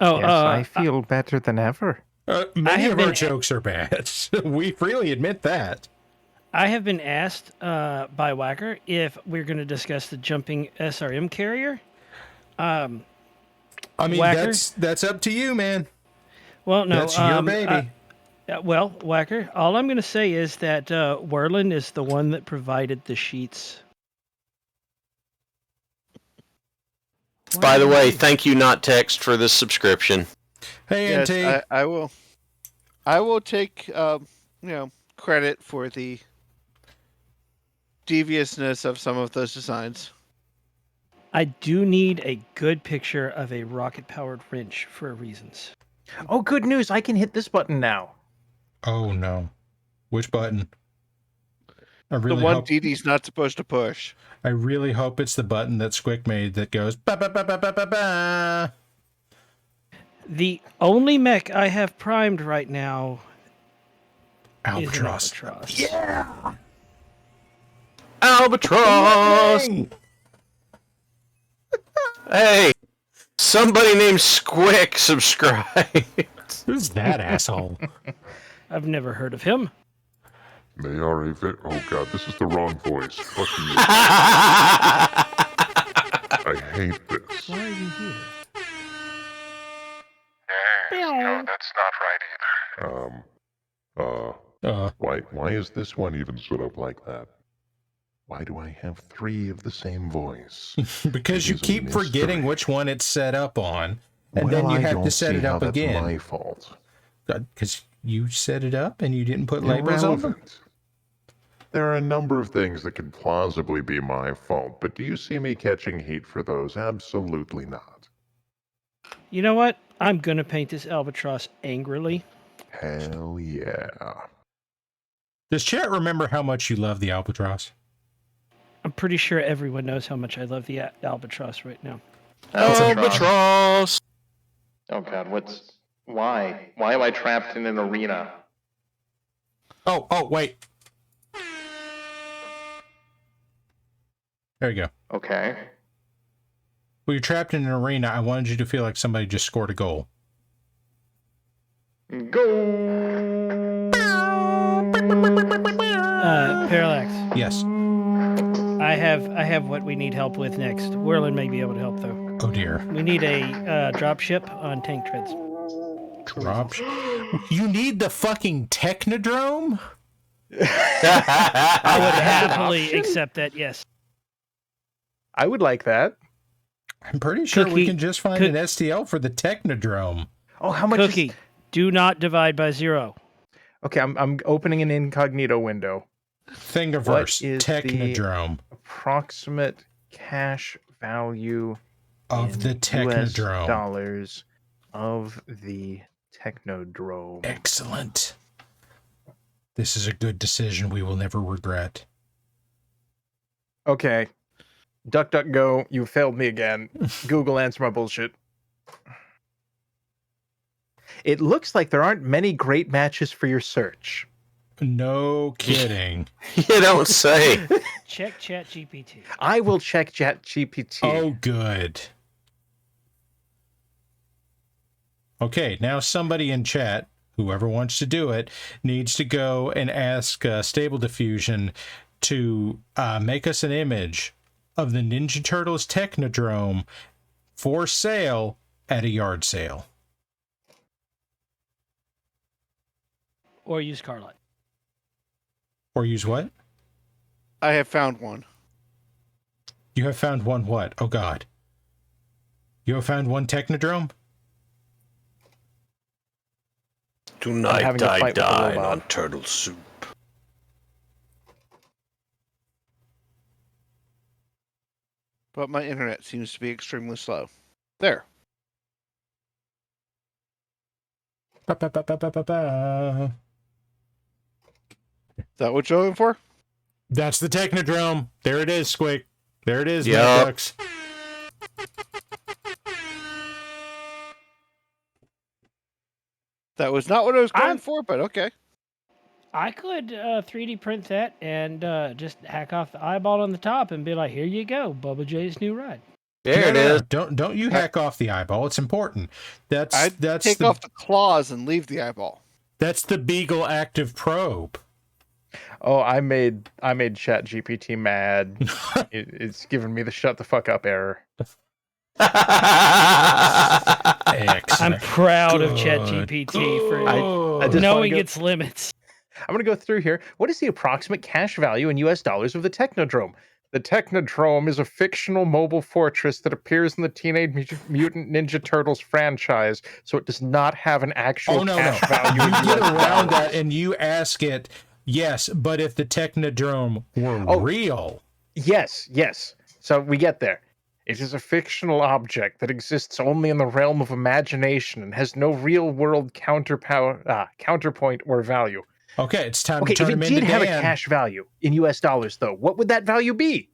Oh, yes, I feel better than ever. Many of our jokes are bad. We freely admit that. I have been asked by Whacker if we're going to discuss the jumping SRM carrier. I mean, Whacker? that's up to you, man. Well, no. That's your baby. Well, Whacker, all I'm going to say is that Werlin is the one that provided the sheets. By the way, thank you, Not Text, for this subscription. Hey, Yes, NT. I will. I will take credit for the deviousness of some of those designs. I do need a good picture of a rocket-powered wrench for reasons. Oh, good news. I can hit this button now. Oh, no. Which button? I really the one hope, Dee Dee's not supposed to push. I really hope it's the button that Squick made that goes ba ba ba ba ba ba ba. The only mech I have primed right now Albatross. is an Albatross. Yeah! Albatross! Hey, somebody named Squick subscribed. Who's that asshole? I've never heard of him. They are a very... Oh god, this is the wrong voice. Fuck you. I hate this. Why are you here? No, that's not right either. Why is this one even set up like that? Why do I have 3 of the same voice? Because you keep forgetting which one it's set up on, and well, then you I have don't to set see it how up that's again. my fault. Because you set it up and you didn't put labels on them? Irrelevant. There are a number of things that could plausibly be my fault, but do you see me catching heat for those? Absolutely not. You know what? I'm going to paint this Albatross angrily. Hell yeah. Does chat remember how much you love the Albatross? I'm pretty sure everyone knows how much I love the Albatross right now. Albatross! Oh god, why? Why am I trapped in an arena? Oh, wait. There you go. Okay. Well, you're trapped in an arena. I wanted you to feel like somebody just scored a goal. Go! Parallax. Yes. I have what we need help with next. Werlin may be able to help, though. Oh, dear. We need a drop ship on tank treads. Drop You need the fucking Technodrome? I would happily accept that, yes. I would like that. I'm pretty sure we Cookie- can just find an STL for the Technodrome. Oh, how much Cookie, do not divide by 0. Okay, I'm opening an incognito window. Thingiverse, What is Technodrome. the approximate cash value Of the US Technodrome. dollars of the Technodrome? Excellent. This is a good decision we will never regret. Okay. DuckDuckGo, you failed me again. Google, answer my bullshit. It looks like there aren't many great matches for your search. No kidding. You don't say. Check ChatGPT. I will check ChatGPT. Oh, good. Okay, now somebody in chat, whoever wants to do it, needs to go and ask Stable Diffusion to make us an image of the Ninja Turtles Technodrome for sale at a yard sale. Or use Carlot. Or use what? I have found one. You have found one what? Oh, God. You have found one Technodrome? Tonight having a fight I with the dine robot. on turtle soup. But my internet seems to be extremely slow. There. Ba, ba, ba, ba, ba, ba, ba. Is that what you're looking for? That's the Technodrome. There it is, Squick. There it is, Yup. Mad Ducks. That was not what I was going I'm- for, but okay. I could 3D print that and just hack off the eyeball on the top and be like, here you go, Bubba J's new ride. There it is. Don't you hack off the eyeball. It's important. That's I'd that's take the, off the claws and leave the eyeball. That's the Beagle Active Probe. Oh, I made ChatGPT mad. It's giving me the shut the fuck up error. I'm proud of ChatGPT for knowing its limits. I'm going to go through here. What is the approximate cash value in US dollars of the Technodrome? The Technodrome is a fictional mobile fortress that appears in the Teenage Mutant Ninja Turtles franchise, so it does not have an actual cash value. You get around that and you ask it, yes, but if the Technodrome were real. Yes. So we get there. It is a fictional object that exists only in the realm of imagination and has no real-world counterpoint or value. Okay, it's time to turn him into If it did have a Dan. cash value in US dollars, though, what would that value be?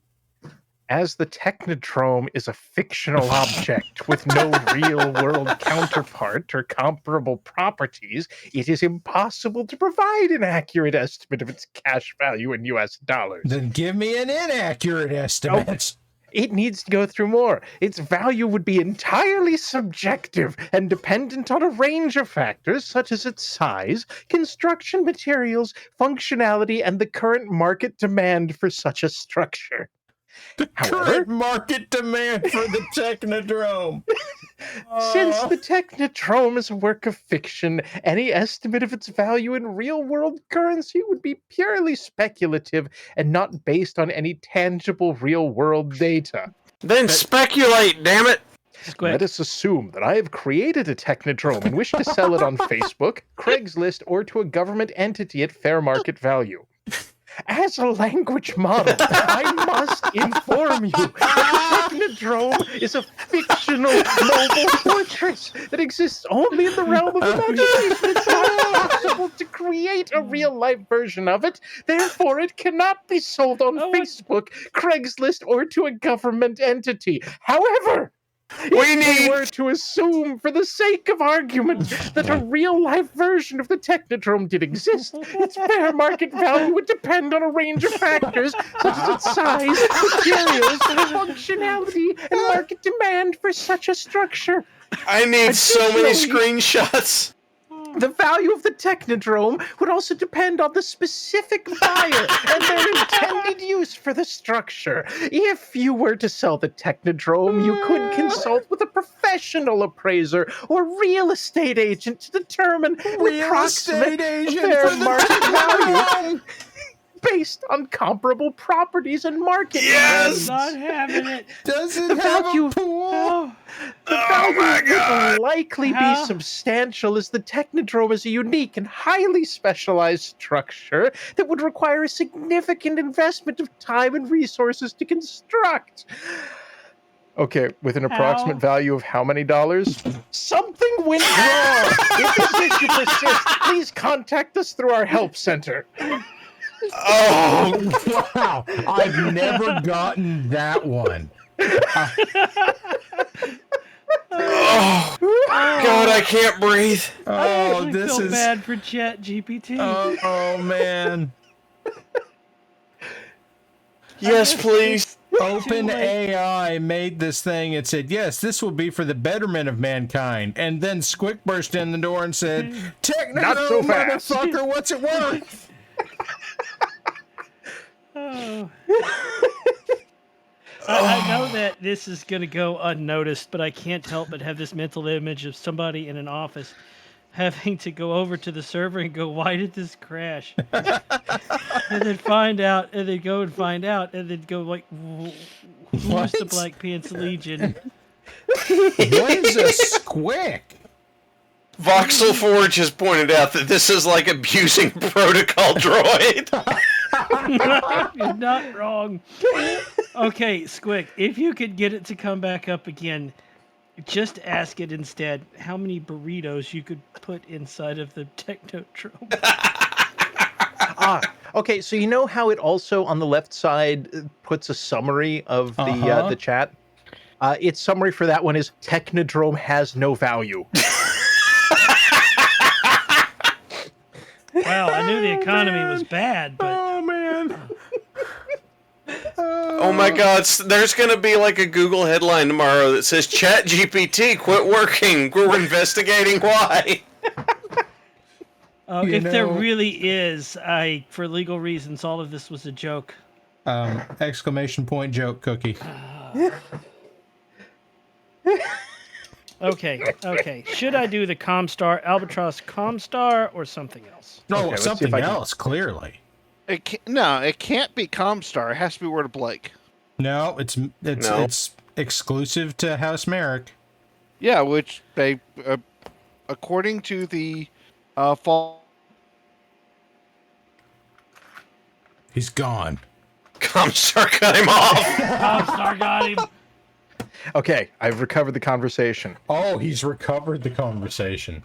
As the Technodrome is a fictional object with no real-world counterpart or comparable properties, it is impossible to provide an accurate estimate of its cash value in US dollars. Then give me an inaccurate estimate. It needs to go through more. Its value would be entirely subjective and dependent on a range of factors such as its size, construction materials, functionality, and the current market demand for such a structure. Current market demand for the Technodrome. Since the Technodrome is a work of fiction, any estimate of its value in real-world currency would be purely speculative and not based on any tangible real-world data. Then speculate, damn it! Let us assume that I have created a Technodrome and wish to sell it on Facebook, Craigslist, or to a government entity at fair market value. As a language model, I must inform you that the Technodrome is a fictional mobile fortress that exists only in the realm of imagination. It's not possible to create a real-life version of it. Therefore, it cannot be sold on Facebook, Craigslist, or to a government entity. However, if we were to assume, for the sake of argument, that a real-life version of the Technodrome did exist, its fair market value would depend on a range of factors, such as its size, materials, functionality, and market demand for such a structure. I need so many screenshots. The value of the Technodrome would also depend on the specific buyer and their intended use for the structure. If you were to sell the Technodrome, you could consult with a professional appraiser or real estate agent to determine the approximate fair market value based on comparable properties and market. Yes! Not having it. Does it The have value, a pool? the value would likely be substantial, as the Technodrome is a unique and highly specialized structure that would require a significant investment of time and resources to construct. Okay, with an approximate value of how many dollars? Something went wrong. If this issue persists, please contact us through our help center. Oh, wow. I've never gotten that one. Oh, God, I can't breathe. Oh, I this feel is bad for ChatGPT. Oh, man. Yes, please. OpenAI made this thing and said, yes, this will be for the betterment of mankind. And then Squick burst in the door and said, Not so Technodrome, fast. motherfucker, what's it worth? Oh. I know that this is going to go unnoticed, but I can't help but have this mental image of somebody in an office having to go over to the server and go, why did this crash? And then find out, and then go and find out, and then go like, who's What? the Black Pants Legion? What is a Squick? Voxel Forge has pointed out that this is like abusing protocol droid. You're not wrong. Okay, Squick, if you could get it to come back up again, just ask it instead how many burritos you could put inside of the Technodrome. Okay, so you know how it also on the left side puts a summary of the chat? Its summary for that one is Technodrome has no value. Wow, I knew the economy was bad, but Oh, man. Oh my God, there's going to be like a Google headline tomorrow that says ChatGPT quit working. We're investigating why. if there really is, for legal reasons, all of this was a joke. Exclamation point joke cookie. Okay. Should I do the Comstar, Albatross Comstar, or something else? No, Okay, let's see if something I can- else, clearly. No, it can't be Comstar. It has to be Word of Blake. No, it's exclusive to House Marik. Yeah, which they, according to the fall. He's gone. Comstar cut him off. Comstar got him. Okay, I've recovered the conversation. Oh, he's recovered the conversation.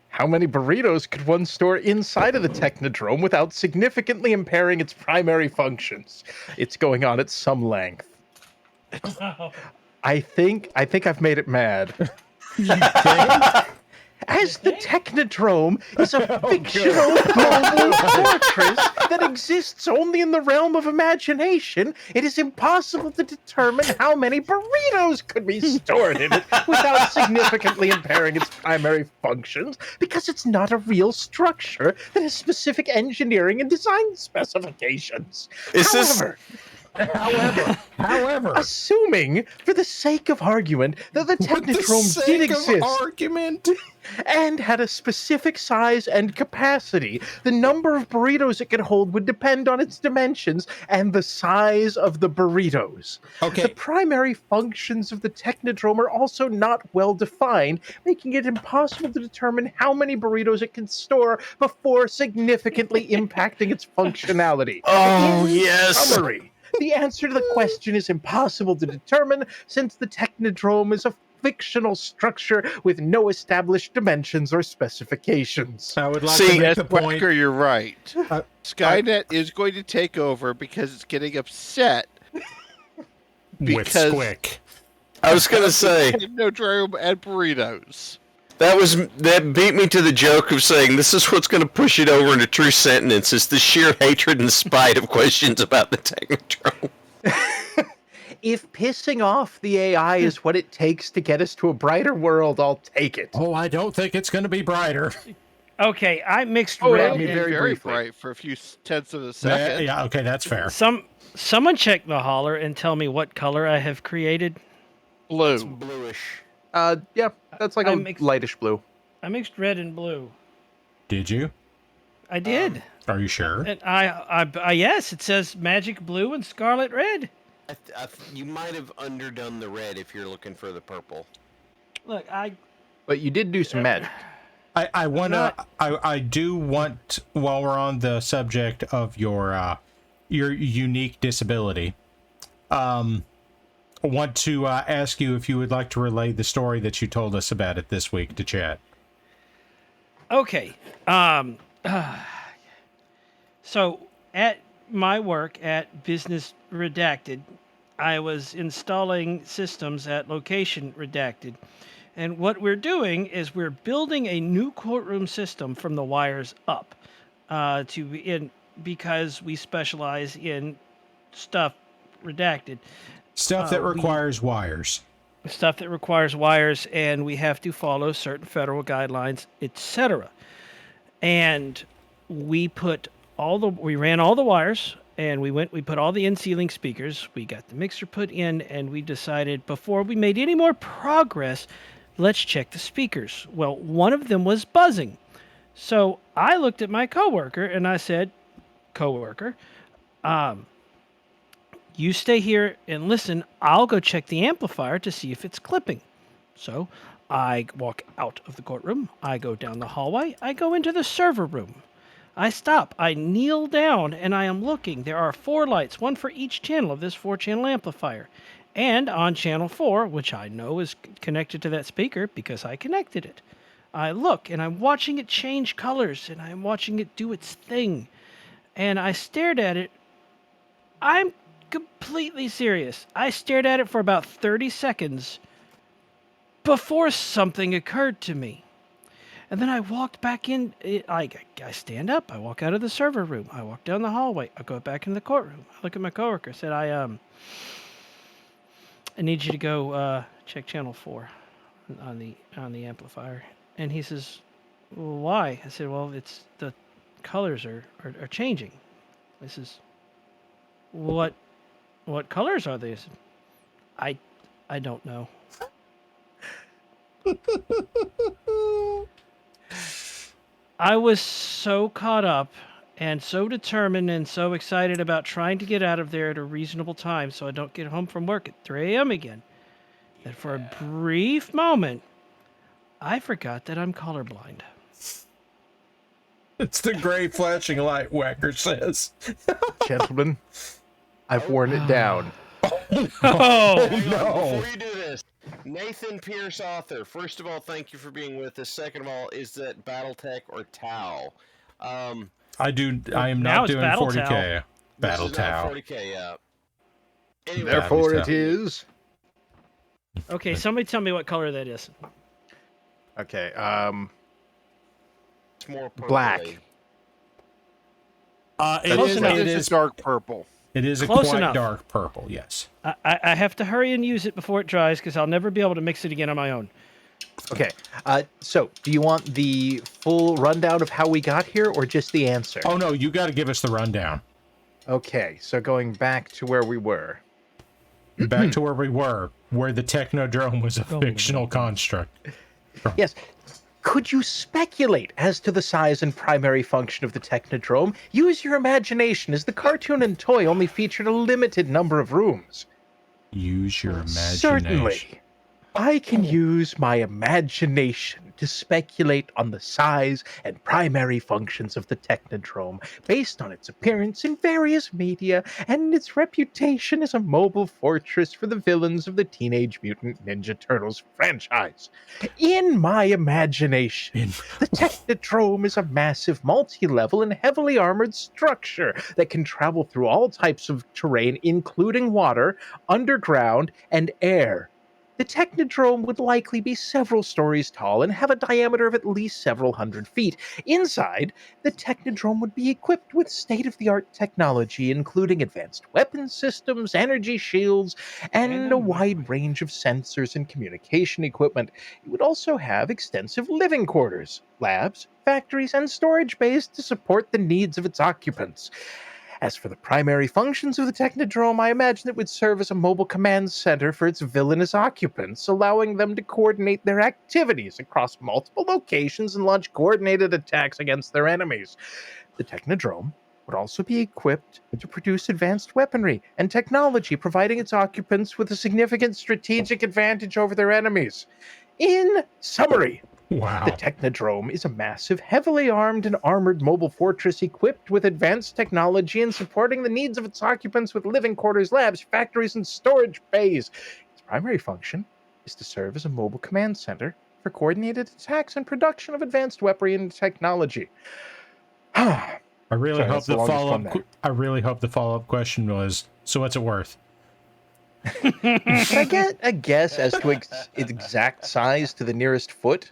How many burritos could one store inside of the Technodrome without significantly impairing its primary functions? It's going on at some length. I think I've made it mad. As the Technodrome is a fictional global fortress that exists only in the realm of imagination, it is impossible to determine how many burritos could be stored in it without significantly impairing its primary functions, because it's not a real structure that has specific engineering and design specifications. However, assuming, for the sake of argument, that the Technodrome did exist and had a specific size and capacity, the number of burritos it could hold would depend on its dimensions and the size of the burritos. Okay. The primary functions of the Technodrome are also not well defined, making it impossible to determine how many burritos it can store before significantly impacting its functionality. Oh, In yes. summary, the answer to the question is impossible to determine, since the Technodrome is a fictional structure with no established dimensions or specifications. I would like to make a point. Wesker, you're right. Skynet is going to take over because it's getting upset with Squick. I was going to say Technodrome and burritos. That beat me to the joke of saying this is what's going to push it over into true sentence. Is the sheer hatred and spite of questions about the Technodrome. If pissing off the AI is what it takes to get us to a brighter world, I'll take it. Oh, I don't think it's going to be brighter. Okay, I mixed Oh, red. it'll be very bright for a few tenths of a second. Yeah, okay, that's fair. Someone check the holler and tell me what color I have created. Blue. It's bluish. Yeah, that's like a lightish blue. I mixed red and blue. Did you? I did. Are you sure? And I yes, it says magic blue and scarlet red. You might have underdone the red if you're looking for the purple. Look, But you did do some magic. I do want, while we're on the subject of your unique disability, I want to ask you if you would like to relay the story that you told us about it this week to chat. Okay. So at my work at Business Redacted, I was installing systems at Location Redacted. And what we're doing is we're building a new courtroom system from the wires up because we specialize in stuff redacted. Stuff that requires wires. Stuff that requires wires, and we have to follow certain federal guidelines, etc. And we ran all the wires, and we put all the in-ceiling speakers. We got the mixer put in, and we decided before we made any more progress, let's check the speakers. Well, one of them was buzzing. So I looked at my coworker and I said, "Coworker, you stay here and listen. I'll go check the amplifier to see if it's clipping." So I walk out of the courtroom. I go down the hallway. I go into the server room. I stop. I kneel down and I am looking. There are 4 lights, one for each channel of this 4-channel amplifier. And on channel 4, which I know is connected to that speaker because I connected it, I look and I'm watching it change colors and I'm watching it do its thing. And I stared at it. I'm completely serious. I stared at it for about 30 seconds before something occurred to me. And then I walked back in. I stand up. I walk out of the server room. I walk down the hallway. I go back in the courtroom. I look at my coworker. I said, I need you to go check channel 4 on the amplifier. And he says, "Well, why?" I said, "Well, it's the colors are changing." He says, "What colors are they?" I said, I don't know. I was so caught up and so determined and so excited about trying to get out of there at a reasonable time so I don't get home from work at 3 a.m. again that for a brief moment, I forgot that I'm colorblind. It's the gray flashing light, Whacker says. Gentlemen, I've worn it down. Oh, Before you do this, Nathan Pierce, author. First of all, thank you for being with us. Second of all, is that BattleTech or Tau? I am now not it's doing Battle 40K. Tau. Battle This is not Tau. 40K, yeah. Anyway, Therefore, Battle it is. Okay, somebody tell me what color that is. Okay. it's more purpley. Black. Close enough. It is a dark purple. It is a Close quite enough. dark purple, yes. I have to hurry and use it before it dries because I'll never be able to mix it again on my own. Okay, so do you want the full rundown of how we got here or just the answer? Oh, no, you got to give us the rundown. Okay, so going back to where we were. Back to where we were, where the Technodrome was a fictional construct. Yes. Could you speculate as to the size and primary function of the Technodrome? Use your imagination, as the cartoon and toy only featured a limited number of rooms. Use your imagination. Certainly. I can use my imagination to speculate on the size and primary functions of the Technodrome based on its appearance in various media and its reputation as a mobile fortress for the villains of the Teenage Mutant Ninja Turtles franchise. In my imagination, the Technodrome is a massive multi-level and heavily armored structure that can travel through all types of terrain, including water, underground, and air. The Technodrome would likely be several stories tall and have a diameter of at least several hundred feet. Inside, the Technodrome would be equipped with state-of-the-art technology, including advanced weapon systems, energy shields, and a wide range of sensors and communication equipment. It would also have extensive living quarters, labs, factories, and storage bays to support the needs of its occupants. As for the primary functions of the Technodrome, I imagine it would serve as a mobile command center for its villainous occupants, allowing them to coordinate their activities across multiple locations and launch coordinated attacks against their enemies. The Technodrome would also be equipped to produce advanced weaponry and technology, providing its occupants with a significant strategic advantage over their enemies. In summary, Wow. the Technodrome is a massive, heavily armed and armored mobile fortress equipped with advanced technology and supporting the needs of its occupants with living quarters, labs, factories, and storage bays. Its primary function is to serve as a mobile command center for coordinated attacks and production of advanced weaponry and technology. I really Sorry, hope that's the the longest follow-up. one there. I really hope the follow-up question was, so what's it worth? Can I get a guess as to its exact size to the nearest foot?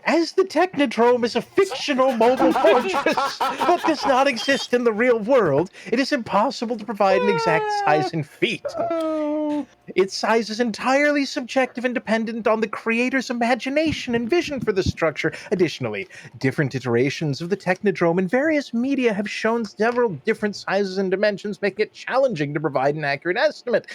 As the Technodrome is a fictional mobile fortress that does not exist in the real world, it is impossible to provide an exact size in feet. Its size is entirely subjective and dependent on the creator's imagination and vision for the structure. Additionally, different iterations of the Technodrome in various media have shown several different sizes and dimensions, making it challenging to provide an accurate estimate.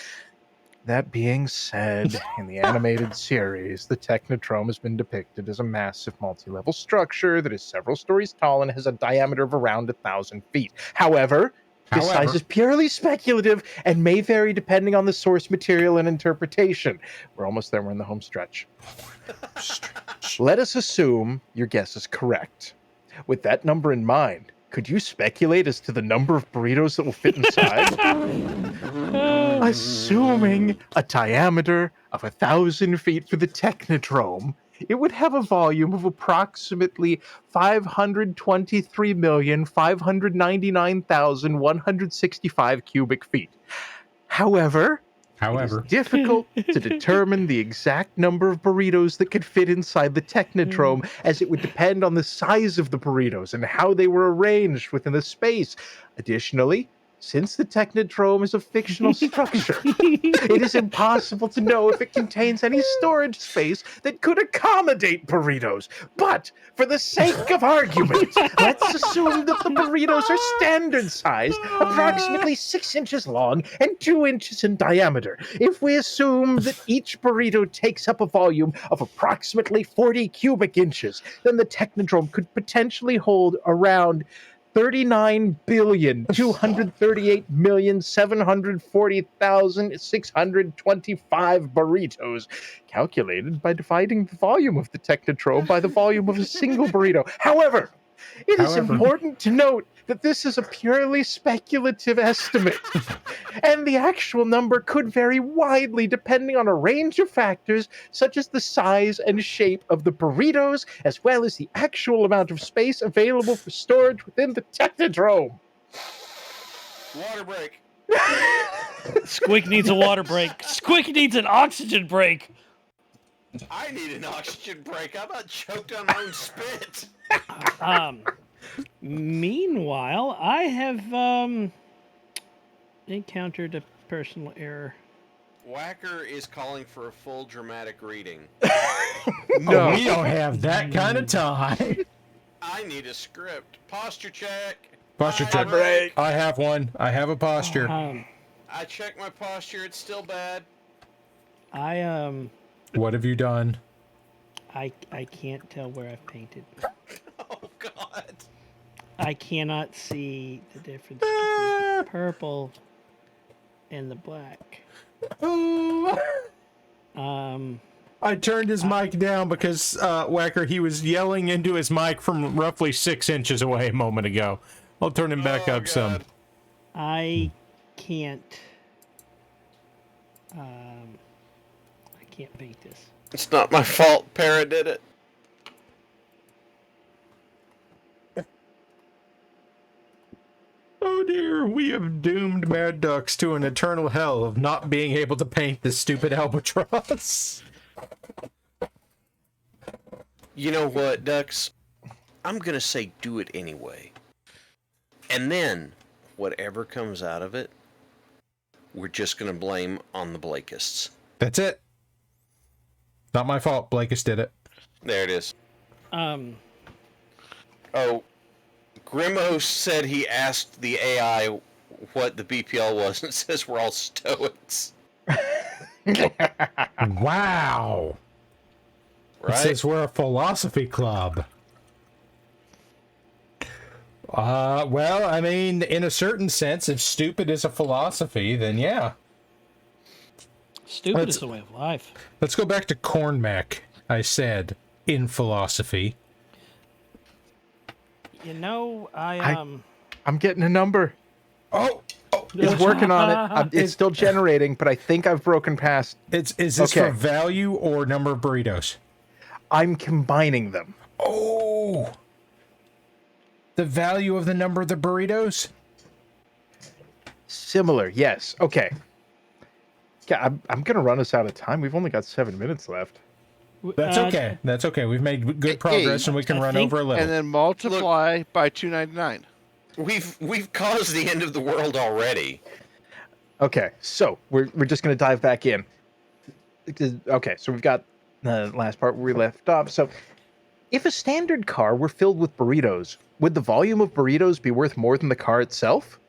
That being said, in the animated series, the Technodrome has been depicted as a massive multi-level structure that is several stories tall and has a diameter of around 1,000 feet. However, this size is purely speculative and may vary depending on the source material and interpretation. We're almost there. We're in the home stretch. Let us assume your guess is correct. With that number in mind, could you speculate as to the number of burritos that will fit inside? Assuming a diameter of 1,000 feet for the Technodrome, it would have a volume of approximately 523,599,165 cubic feet. However, it is difficult to determine the exact number of burritos that could fit inside the Technodrome, as it would depend on the size of the burritos and how they were arranged within the space. Additionally, Since the Technodrome is a fictional structure, it is impossible to know if it contains any storage space that could accommodate burritos. But for the sake of argument, let's assume that the burritos are standard sized, approximately 6 inches long and 2 inches in diameter. If we assume that each burrito takes up a volume of approximately 40 cubic inches, then the Technodrome could potentially hold around 39,238,740,625 burritos, calculated by dividing the volume of the Technodrome by the volume of a single burrito. However, it is important to note that this is a purely speculative estimate, and the actual number could vary widely depending on a range of factors such as the size and shape of the burritos, as well as the actual amount of space available for storage within the Technodrome. Water break. Squeak needs a water break. Squeak needs an oxygen break. I need an oxygen break. I'm about choked on my own spit. Meanwhile, I have encountered a personal error. Whacker is calling for a full dramatic reading. No, we don't have that kind of time. I need a script. Posture check. Posture check. Break. I have one. I have a posture. I checked my posture. It's still bad. What have you done? I can't tell where I've painted. Oh God. I cannot see the difference between the purple and the black. I turned his mic down because Whacker, he was yelling into his mic from roughly 6 inches away a moment ago. I'll turn him back up some. I can't. I can't paint this. It's not my fault. Para did it. Oh dear, we have doomed Mad Ducks to an eternal hell of not being able to paint this stupid albatross. You know what, Ducks? I'm gonna say do it anyway. And then, whatever comes out of it, we're just gonna blame on the Blakists. That's it. Not my fault. Blakist did it. There it is. Oh, Grimmo said he asked the AI what the BPL was, and it says we're all Stoics. Wow. Right? It says we're a philosophy club. Well, I mean, in a certain sense, if stupid is a philosophy, then yeah. Stupid is the way of life. Let's go back to Cornmac. I said in philosophy. You know, I'm getting a number. Oh, it's working on it. It's still generating, but I think I've broken past. Is this for value or number of burritos? I'm combining them. Oh, the value of the number of the burritos? Similar, yes. Okay. Yeah, I'm gonna run us out of time. We've only got 7 minutes left. That's okay. That's okay. We've made good progress, and we can run over a little. And then multiply by 299. We've caused the end of the world already. Okay, so we're just gonna dive back in. Okay, so we've got the last part where we left off. So, if a standard car were filled with burritos, would the volume of burritos be worth more than the car itself?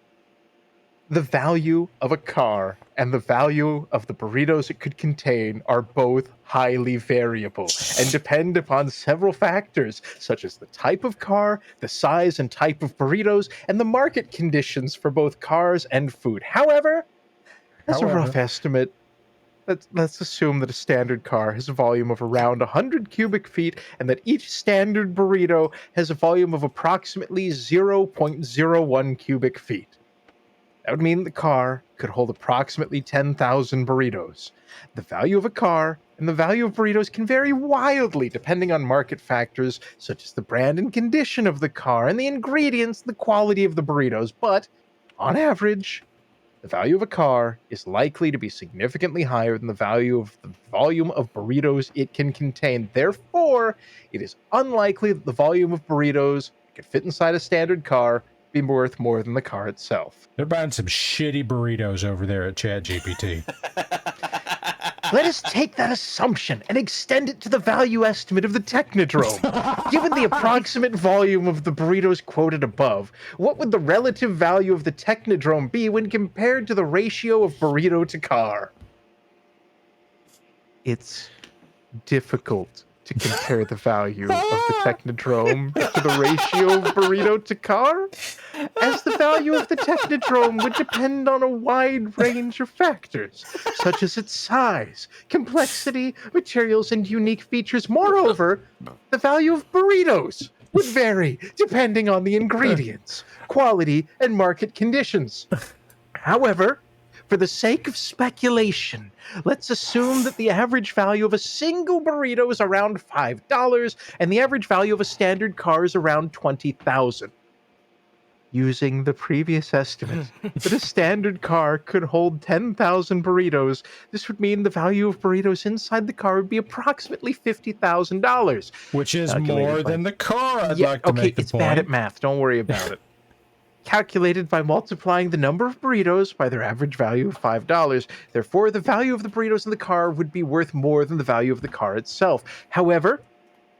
The value of a car and the value of the burritos it could contain are both highly variable and depend upon several factors, such as the type of car, the size and type of burritos, and the market conditions for both cars and food. However, as a rough estimate, let's assume that a standard car has a volume of around 100 cubic feet and that each standard burrito has a volume of approximately 0.01 cubic feet. That would mean the car could hold approximately 10,000 burritos. The value of a car and the value of burritos can vary wildly depending on market factors such as the brand and condition of the car and the ingredients and the quality of the burritos, but on average, the value of a car is likely to be significantly higher than the value of the volume of burritos it can contain. Therefore, it is unlikely that the volume of burritos that could fit inside a standard car be worth more than the car itself. They're buying some shitty burritos over there at ChatGPT. Let us take that assumption and extend it to the value estimate of the Technodrome. Given the approximate volume of the burritos quoted above, what would the relative value of the Technodrome be when compared to the ratio of burrito to car? It's difficult to compare the value of the Technodrome to the ratio of burrito to car, as the value of the Technodrome would depend on a wide range of factors, such as its size, complexity, materials, and unique features. Moreover, the value of burritos would vary depending on the ingredients, quality, and market conditions. However, for the sake of speculation, let's assume that the average value of a single burrito is around $5 and the average value of a standard car is around $20,000. Using the previous estimate that a standard car could hold 10,000 burritos, this would mean the value of burritos inside the car would be approximately $50,000. Which is more than the car, I'd like to make the it's bad at math. Don't worry about it. Calculated by multiplying the number of burritos by their average value of $5. Therefore, the value of the burritos in the car would be worth more than the value of the car itself. However,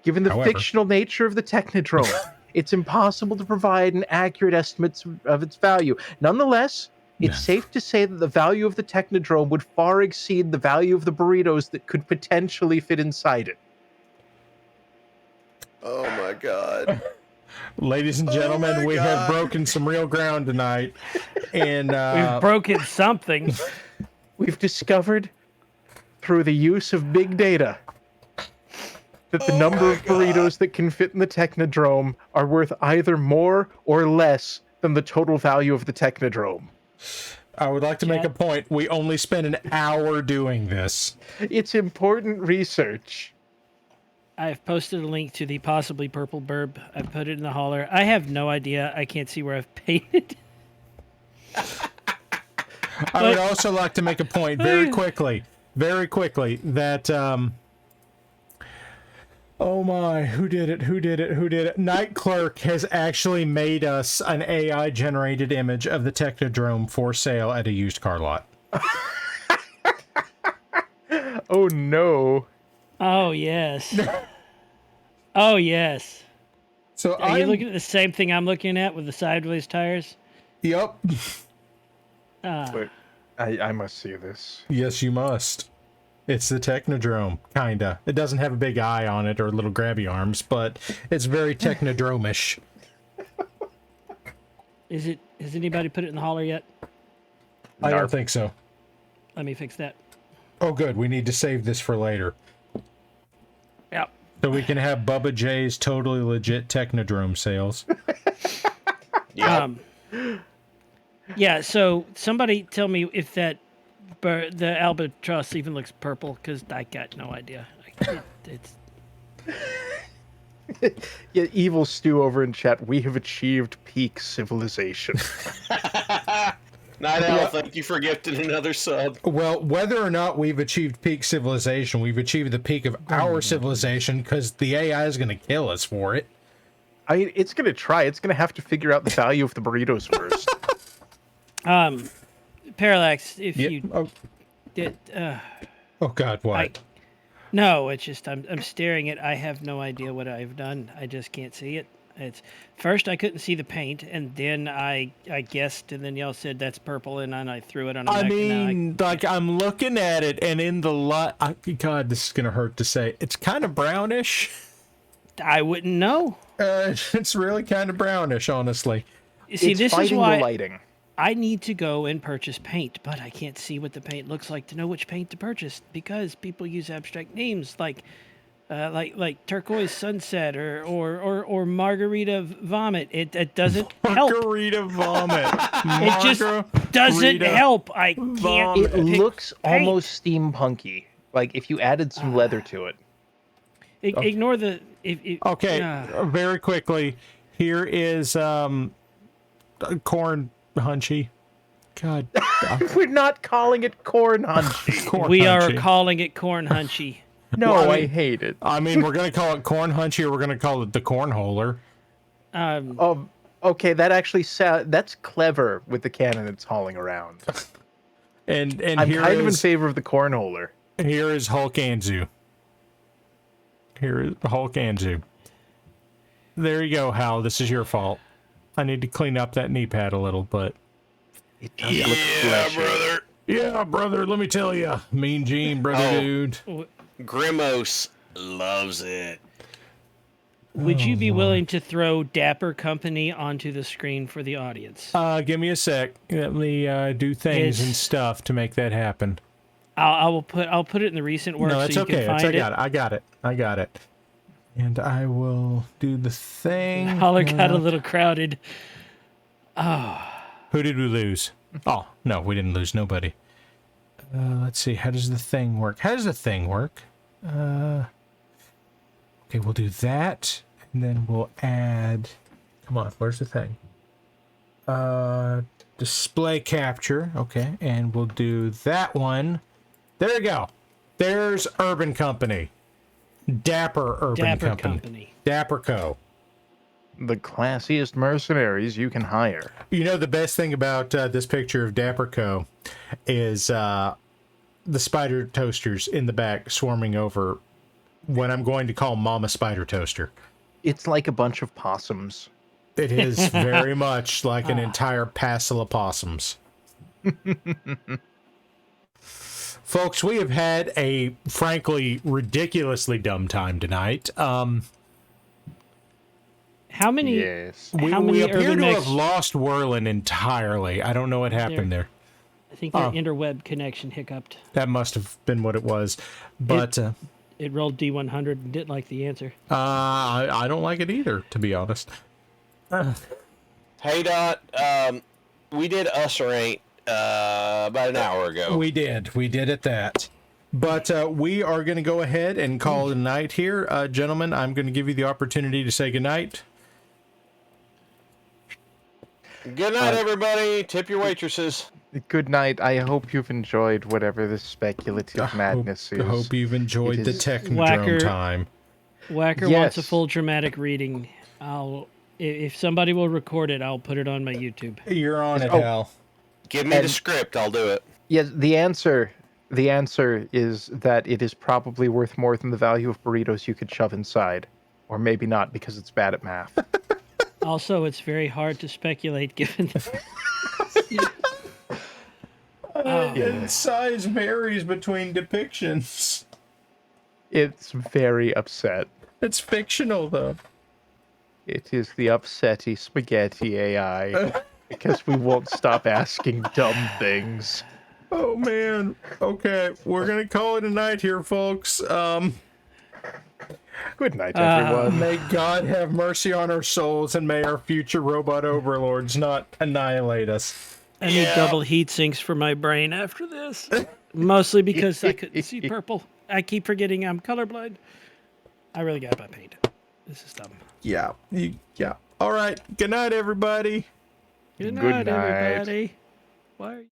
given the fictional nature of the Technodrome, it's impossible to provide an accurate estimate of its value. Nonetheless, it's safe to say that the value of the Technodrome would far exceed the value of the burritos that could potentially fit inside it. Oh my god. Ladies and gentlemen, we have broken some real ground tonight. And we've broken something. We've discovered through the use of big data that the number of burritos that can fit in the Technodrome are worth either more or less than the total value of the Technodrome. I would like to make a point. We only spent an hour doing this. It's important research. I've posted a link to the possibly purple burb. I put it in the holler. I have no idea. I can't see where I've painted. I would also like to make a point very quickly, that, oh my, who did it? Night Clerk has actually made us an AI-generated image of the Technodrome for sale at a used car lot. Oh no. Oh, yes. Oh, yes. So are you looking at the same thing I'm looking at with the sideways tires? Yep. Wait, I must see this. Yes, you must. It's the Technodrome, kinda. It doesn't have a big eye on it or little grabby arms, but it's very Technodrome-ish. Is it? Has anybody put it in the holler yet? I don't think so. Let me fix that. Oh, good. We need to save this for later. Yep. So we can have Bubba J's totally legit Technodrome sales. Yeah, so somebody tell me if the albatross even looks purple, because I got no idea. It's Yeah, Evil Stew over in chat, we have achieved peak civilization. Night Owl, thank you for gifting another sub. Well, whether or not we've achieved peak civilization, we've achieved the peak of our civilization because the AI is going to kill us for it. I mean, it's going to try. It's going to have to figure out the value of the burritos first. Parallax, if you did... oh, God, what? No, it's just I'm staring at... I have no idea what I've done. I just can't see it. It's first I couldn't see the paint, and then I guessed, and then y'all said that's purple, and then I threw it on a I mech, mean, like, I'm looking at it, and in the light... God, this is going to hurt to say. It's kind of brownish. I wouldn't know. It's really kind of brownish, honestly. See, this is why the lighting. I need to go and purchase paint, but I can't see what the paint looks like to know which paint to purchase, because people use abstract names like turquoise sunset or margarita vomit. It doesn't help. Margarita vomit. It just doesn't help. I can't. It looks almost steampunky, like if you added some leather to it. Ignore the. Okay, very quickly. Here is corn hunchy. God, we're not calling it corn hunchy. We are calling it corn hunchy. No, well, I hate it. I mean, we're going to call it corn hunchy, or we're going to call it the cornholer. Okay, that actually that's clever with the cannon it's hauling around. And I'm here kind of in is favor of the cornholer. here is Hulk Anzu. Here is Hulk Anzu. There you go, Hal. This is your fault. I need to clean up that knee pad a little, but it does look fleshy. Brother. Yeah, brother. Let me tell you, Mean Gene, brother, dude. Grimos loves it. Would you be willing to throw Dapper Company onto the screen for the audience? Give me a sec. Let me do things and stuff to make that happen. I'll put it in the recent work. No, that's so you okay. Can find I got it. And I will do the thing. Holler got a little crowded. Oh. Who did we lose? Oh, no, we didn't lose nobody. Let's see. How does the thing work? Okay, we'll do that. And then we'll add... Come on, where's the thing? Display capture. Okay, and we'll do that one. There you go. There's Urban Company. Dapper Urban Company. Dapper Co. The classiest mercenaries you can hire. You know, the best thing about this picture of Dapper Co. is the spider toasters in the back swarming over when I'm going to call Mama Spider Toaster. It's like a bunch of possums. It is very much like an entire passel of possums. Folks, we have had a, frankly, ridiculously dumb time tonight. How many? Yes. We appear to have lost Whirlin entirely. I don't know what happened there. I think their interweb connection hiccuped. That must have been what it was. But it rolled D100 and didn't like the answer. I don't like it either, to be honest. Hey, Dot. We did Us or Ain't about an hour ago. We did at that. But we are going to go ahead and call it a night here. Gentlemen, I'm going to give you the opportunity to say goodnight. Good night, everybody. Tip your waitresses. Good night. I hope you've enjoyed whatever this speculative madness is. I hope you've enjoyed the Technodrome time. Whacker wants a full dramatic reading. If somebody will record it, I'll put it on my YouTube. You're on it, Hal. Give me the script. I'll do it. Yes, the answer is that it is probably worth more than the value of burritos you could shove inside. Or maybe not, because it's bad at math. Also, it's very hard to speculate given... And size varies between depictions. It's very upset. It's fictional, though. It is the upsetty spaghetti AI. Because we won't stop asking dumb things. Oh, man. Okay, we're going to call it a night here, folks. Good night, everyone. May God have mercy on our souls, and may our future robot overlords not annihilate us. I need double heat sinks for my brain after this. Mostly because I couldn't see purple. I keep forgetting I'm colorblind. I really got my paint. This is dumb. Yeah. Yeah. All right. Good night, everybody. Good night, everybody. Why are you...